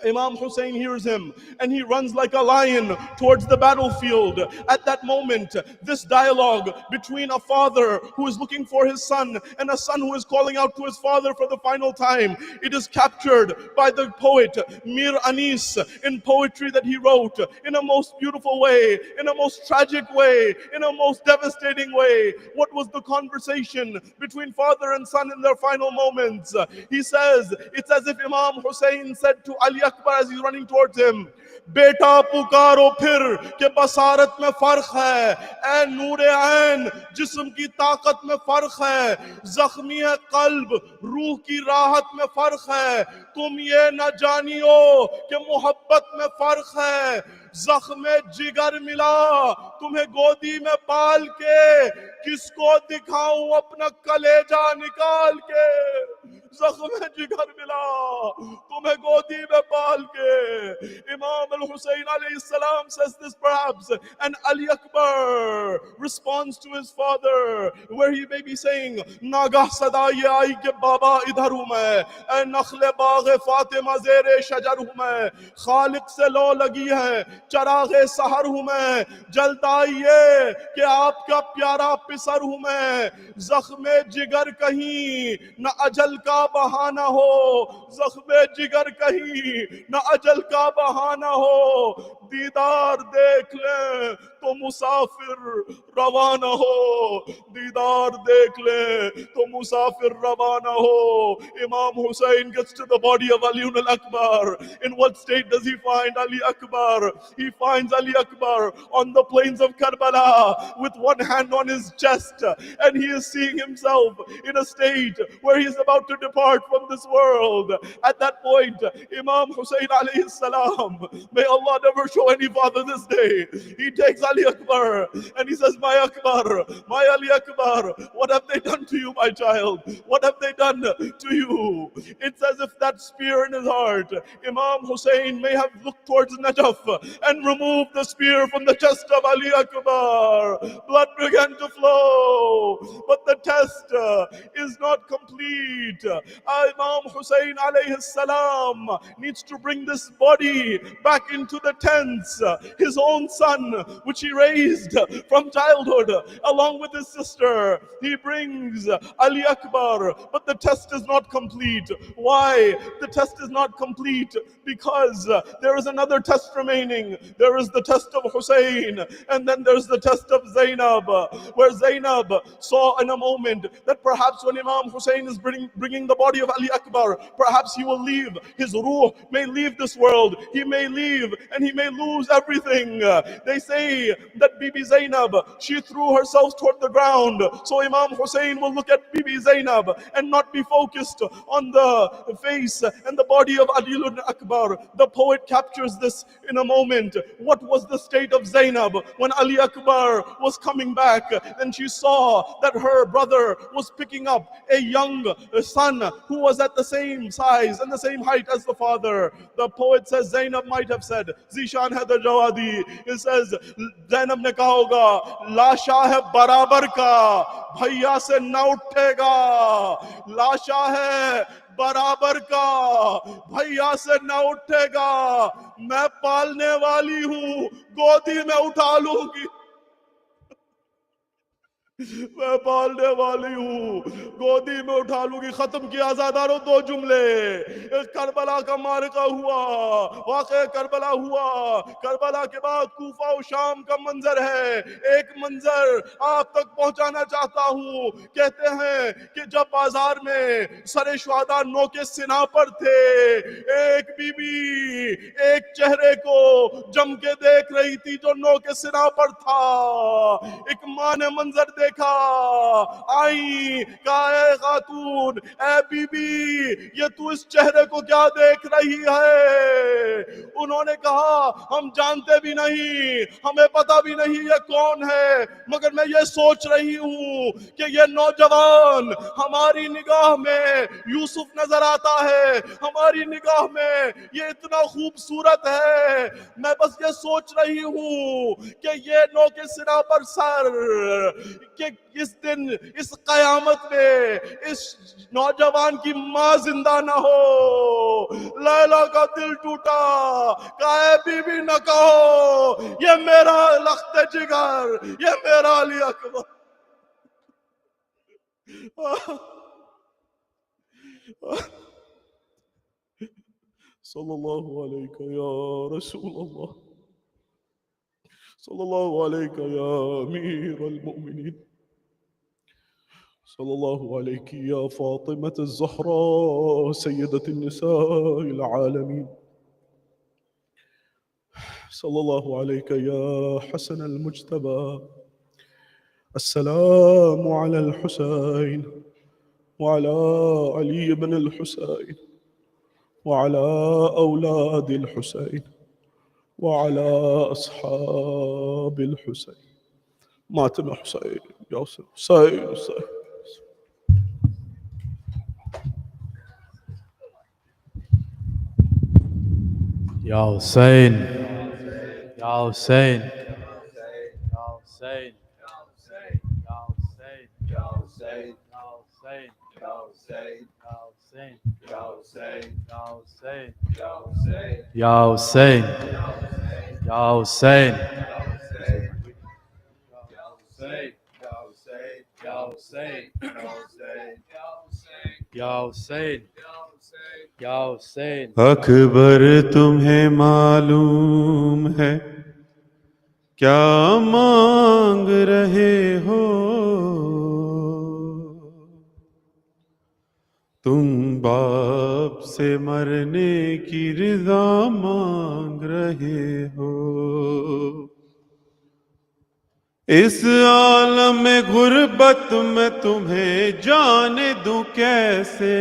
Imam Hussein hears him and he runs like a lion towards the battlefield. At that moment, this dialogue between a father who is looking for his son and a son who is calling out to his father for the final time, it is captured by the poet Mir Anis in poetry that he wrote in a most beautiful way, in a most tragic way, in a most devastating way. What was the conversation between father and son in their final moments? He says, it's as if Imam Hussein said to Ali Akbar as he's running towards him, बेटा पुकारो फिर कि बसारत में फर्क है, ऐ नूरे ऐन जिस्म की ताकत में फर्क है, जख्मी है कल्ब रूह की राहत में फर्क है, तुम ये न जानियो कि मोहब्बत में फर्क है, زخم جگر ملا تمہیں گودی میں پال کے، کس کو دکھاؤں اپنا کلیجہ نکال کے، زخم جگر ملا تمہیں گودی میں پال کے. Imam al-Hussein alayhi salam says this perhaps, and Ali Akbar responds to his father where he may be saying, ناگاہ صدا یہ آئی کہ بابا ادھر ہوں میں، اے نخل باغ فاطمہ زیر شجر ہوں میں، خالق سے لو لگی ہے چراغ سحر ہوں میں، جلد آئیے کہ آپ کا پیارا پسر ہوں میں. زخم جگر کہیں نہ اجل کا بہانہ ہو، زخم جگر کہیں نہ اجل کا بہانہ ہو، دیدار دیکھ لیں تو مسافر روانہ ہو، دیدار دیکھ لیں تو مسافر روانہ ہو. Imam Hussein gets to the body of Ali al-Akbar. In what state does he find Ali Akbar? He finds Ali Akbar on the plains of Karbala with one hand on his chest, and he is seeing himself in a state where he is about to depart from this world. At that point, Imam Hussein alayhi salam, may Allah never show any father this day, he takes Ali Akbar and he says, my Akbar, my Ali Akbar, what have they done to you, my child? What have they done to you? It's as if that spear in his heart, Imam Hussein may have looked towards Najaf and removed the spear from the chest of Ali Akbar. Blood began to flow, but the test is not complete. Imam Hussein alayhi salam needs to bring this body back into the tents. His own son, which he raised from childhood along with his sister, he brings Ali Akbar, but the test is not complete. Why? The test is not complete because there is another test remaining. There is the test of Hussein, and then there's the test of Zainab, where Zainab saw in a moment that perhaps when Imam Hussein is bringing the body of Ali Akbar, perhaps he will leave. His ruh may leave this world. He may leave and he may lose everything. They say that Bibi Zainab, she threw herself toward the ground. So Imam Hussein will look at Bibi Zainab and not be focused on the face and the body of Ali Akbar. The poet captures this in a moment. What was the state of Zainab when Ali Akbar was coming back and she saw that her brother was picking up a young son who was at the same size and the same height as the father? The poet says Zainab might have said, Zishan Haidar Jawadi, it says Zainab ne kaha hoga, lasha hai barabar ka, bhaiya se na uthega, lasha hai برابر کا بھیا سے نہ اٹھے گا, میں پالنے والی ہوں گودی میں اٹھا لوں گی, میں پالنے والی ہوں گودی میں اٹھا لوں گی. ختم کیا آزاداروں دو جملے. کربلا کا معرکہ ہوا, واقعہ کربلا ہوا, کربلا کے بعد کوفہ و شام کا منظر ہے. ایک منظر آپ تک پہنچانا چاہتا ہوں. کہتے ہیں کہ جب بازار میں سر شہداء نو کے سنا پر تھے, ایک بی بی ایک چہرے کو جم کے دیکھ رہی تھی جو نو کے سنا پر تھا. ایک ماں نے منظر دیکھا, آئی کہا اے خاتون, اے بی بی, یہ تو اس چہرے کو کیا دیکھ رہی ہے؟ انہوں نے کہا ہم جانتے بھی نہیں, ہمیں پتا بھی نہیں یہ کون ہے, مگر میں یہ سوچ رہی ہوں کہ یہ نوجوان ہماری نگاہ میں یوسف نظر آتا ہے, ہماری نگاہ میں یہ اتنا خوبصورت ہے. میں بس یہ سوچ رہی ہوں کہ یہ نو کے سرا پر سر, کہ اس دن اس قیامت میں اس نوجوان کی ماں زندہ نہ ہو. لیلا کا دل ٹوٹا, کہا اے بی بی نہ کہو یہ میرا لخت جگر, یہ میرا علی اکبر. صلی اللہ علیہ یا رسول اللہ, صلی اللہ علیہ یا امیر المؤمنین, صلی اللہ علیہ یا فاطمة الزہراء سیدة النساء العالمین, صلی اللہ علیہ یا حسن المجتبى. السلام علی الحسین وعلى علي بن الحسين وعلى أولاد الحسين وعلى أصحاب الحسين. ماتم حسين يا حسين حسين حسين. Ya Hussein, Ya Hussein, Ya Hussein, Ya Hussein, Ya Hussein, Ya Hussein, Ya Hussein, Ya Hussein, Ya Hussein, Ya Hussein, Ya Hussein, Ya Hussein, Ya Hussein, Ya Hussein, Ya Hussein. اکبر تمہیں معلوم ہے کیا مانگ رہے ہو، تم باپ سے مرنے کی رضا مانگ رہے ہو، اس عالم غربت میں تمہیں جانے دوں کیسے،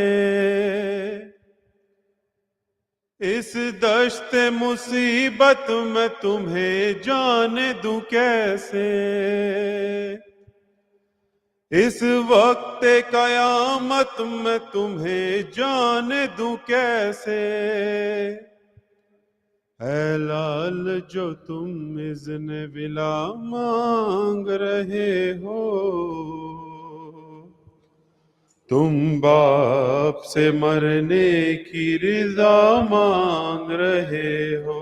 اس دشت مصیبت میں تمہیں جانے دوں کیسے، اس وقت قیامت میں تمہیں جانے دوں کیسے، اے لال جو تم اذن ولا مانگ رہے ہو، تم باپ سے مرنے کی رضا مانگ رہے ہو،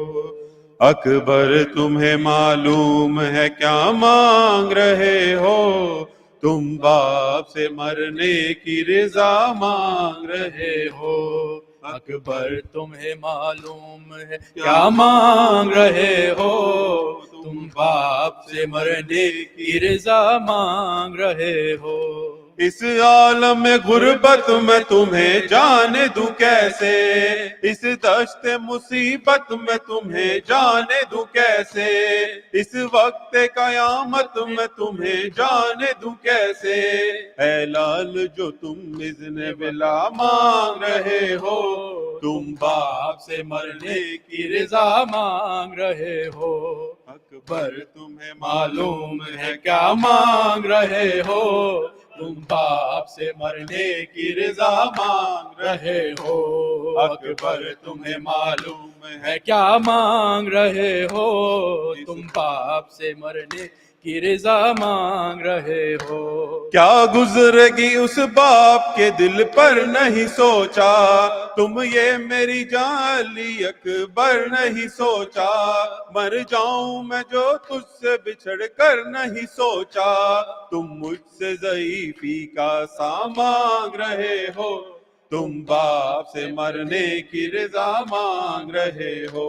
اکبر تمہیں معلوم ہے کیا مانگ رہے ہو، تم باپ سے مرنے کی رضا مانگ رہے ہو، اکبر تمہیں معلوم ہے کیا مانگ رہے ہو، تم باپ سے مرنے کی رضا مانگ رہے ہو، اس عالم غربت میں تمہیں جانے دوں کیسے، اس دشت مصیبت میں تمہیں جانے دوں کیسے، اس وقت قیامت میں تمہیں جانے دوں کیسے، اے لال جو تم اذن بلا مانگ رہے ہو، تم باپ سے مرنے کی رضا مانگ رہے ہو، اکبر تمہیں معلوم ہے کیا مانگ رہے ہو، تم باپ سے مرنے کی رضا مانگ رہے ہو، اکبر تمہیں معلوم ہے کیا مانگ رہے ہو، تم باپ سے مرنے کی رضا مانگ رہے ہو، کیا گزرے گی اس باپ کے دل پر نہیں سوچا، تم یہ میری جالی اکبر نہیں سوچا، مر جاؤں میں جو تجھ سے بچھڑ کر نہیں سوچا، تم مجھ سے ضعیفی کا سا مانگ رہے ہو، تم باپ سے مرنے کی رضا مانگ رہے ہو،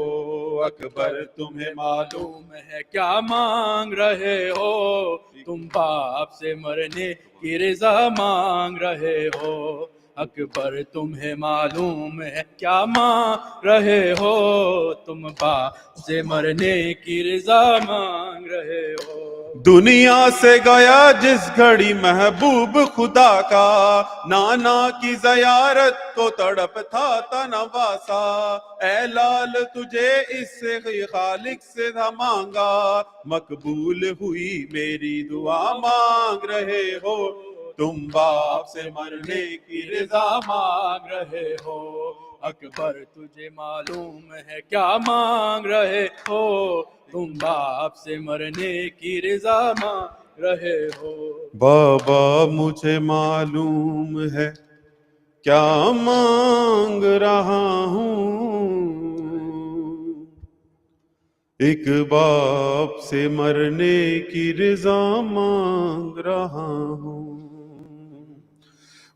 اکبر تمہیں معلوم ہے کیا مانگ رہے ہو، تم باپ سے مرنے کی رضا مانگ رہے ہو، اکبر تمہیں معلوم ہے کیا مانگ رہے ہو، تم باپ سے مرنے کی رضا مانگ رہے ہو، دنیا سے گیا جس گھڑی محبوب خدا کا، نانا کی زیارت کو تڑپ تھا نواسا، اے لال تجھے اس سے خالق سے تھا مانگا، مقبول ہوئی میری دعا مانگ رہے ہو، تم باپ سے مرنے کی رضا مانگ رہے ہو، اکبر تجھے معلوم ہے کیا مانگ رہے ہو، تم باپ سے مرنے کی رضا مانگ رہے ہو، بابا مجھے معلوم ہے کیا مانگ رہا ہوں، ایک باپ سے مرنے کی رضا مانگ رہا ہوں،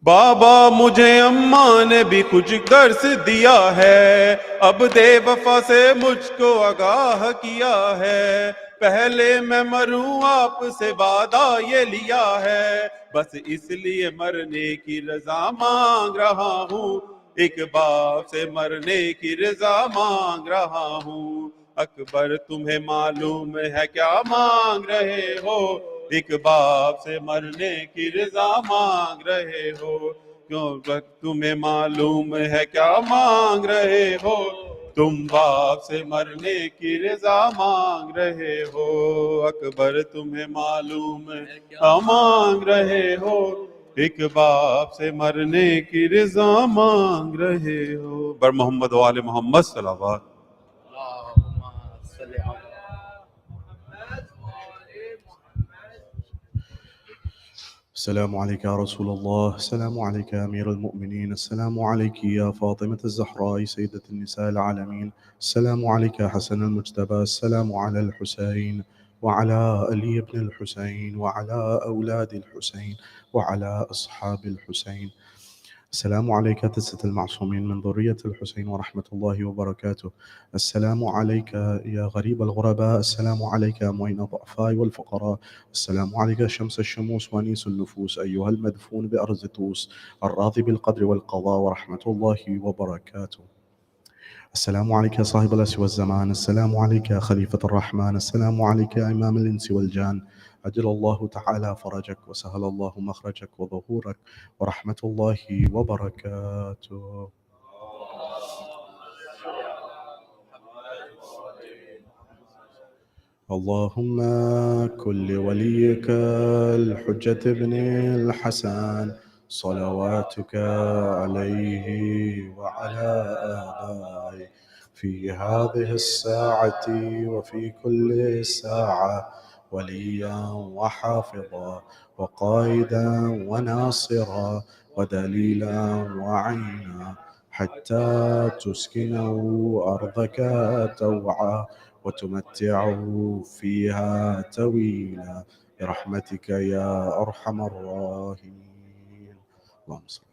بابا مجھے اماں نے بھی کچھ درس دیا ہے، اب دے وفا سے مجھ کو آگاہ کیا ہے، پہلے میں مروں آپ سے وعدہ یہ لیا ہے، بس اس لیے مرنے کی رضا مانگ رہا ہوں، ایک باپ سے مرنے کی رضا مانگ رہا ہوں، اکبر تمہیں معلوم ہے کیا مانگ رہے ہو، ایک باپ سے مرنے کی رضا مانگ رہے ہو، کیوں تمہیں معلوم ہے کیا مانگ رہے ہو، तुम बाप से मरने की रजा मांग रहे हो। अकबर तुम्हें मालूम है क्या मांग रहे हो, एक बाप से मरने की रजा मांग रहे हो। बर मोहम्मद वाले मोहम्मद सलावत। السلام عليك يا رسول الله، السلام عليك يا أمير المؤمنين، السلام عليك يا فاطمة الزهراء سيدة النساء العالمين، السلام عليك يا حسن المجتبى، السلام على الحسين وعلى علي بن الحسين وعلى أولاد الحسين وعلى أصحاب الحسين. السلام عليك تسة المعصومين من ذرية الحسين ورحمة الله وبركاته. السلام عليك يا غريب الغرباء، السلام عليك يا معين الضعفاء والفقراء، السلام عليك شمس الشموس ونيس النفوس أيها المدفون بأرض طوس الراضي بالقدر والقضاء ورحمة الله وبركاته. السلام عليك يا صاحب الأس والزمان، السلام عليك يا خليفة الرحمن، السلام عليك يا إمام الإنس والجان، عجل الله تعالى فرجك وسهل الله مخرجك وظهورك ورحمة الله وبركاته. اللهم كن لوليك الحجة بن الحسن صلواتك عليه وعلى آبائه في هذه الساعة وفي كل ساعة وليا وحافظا وقائدا وناصرا ودليلا وعينا حتى تسكنه أرضك توعا وتمتعه فيها طويلا برحمتك يا أرحم الراحمين. اللهم صل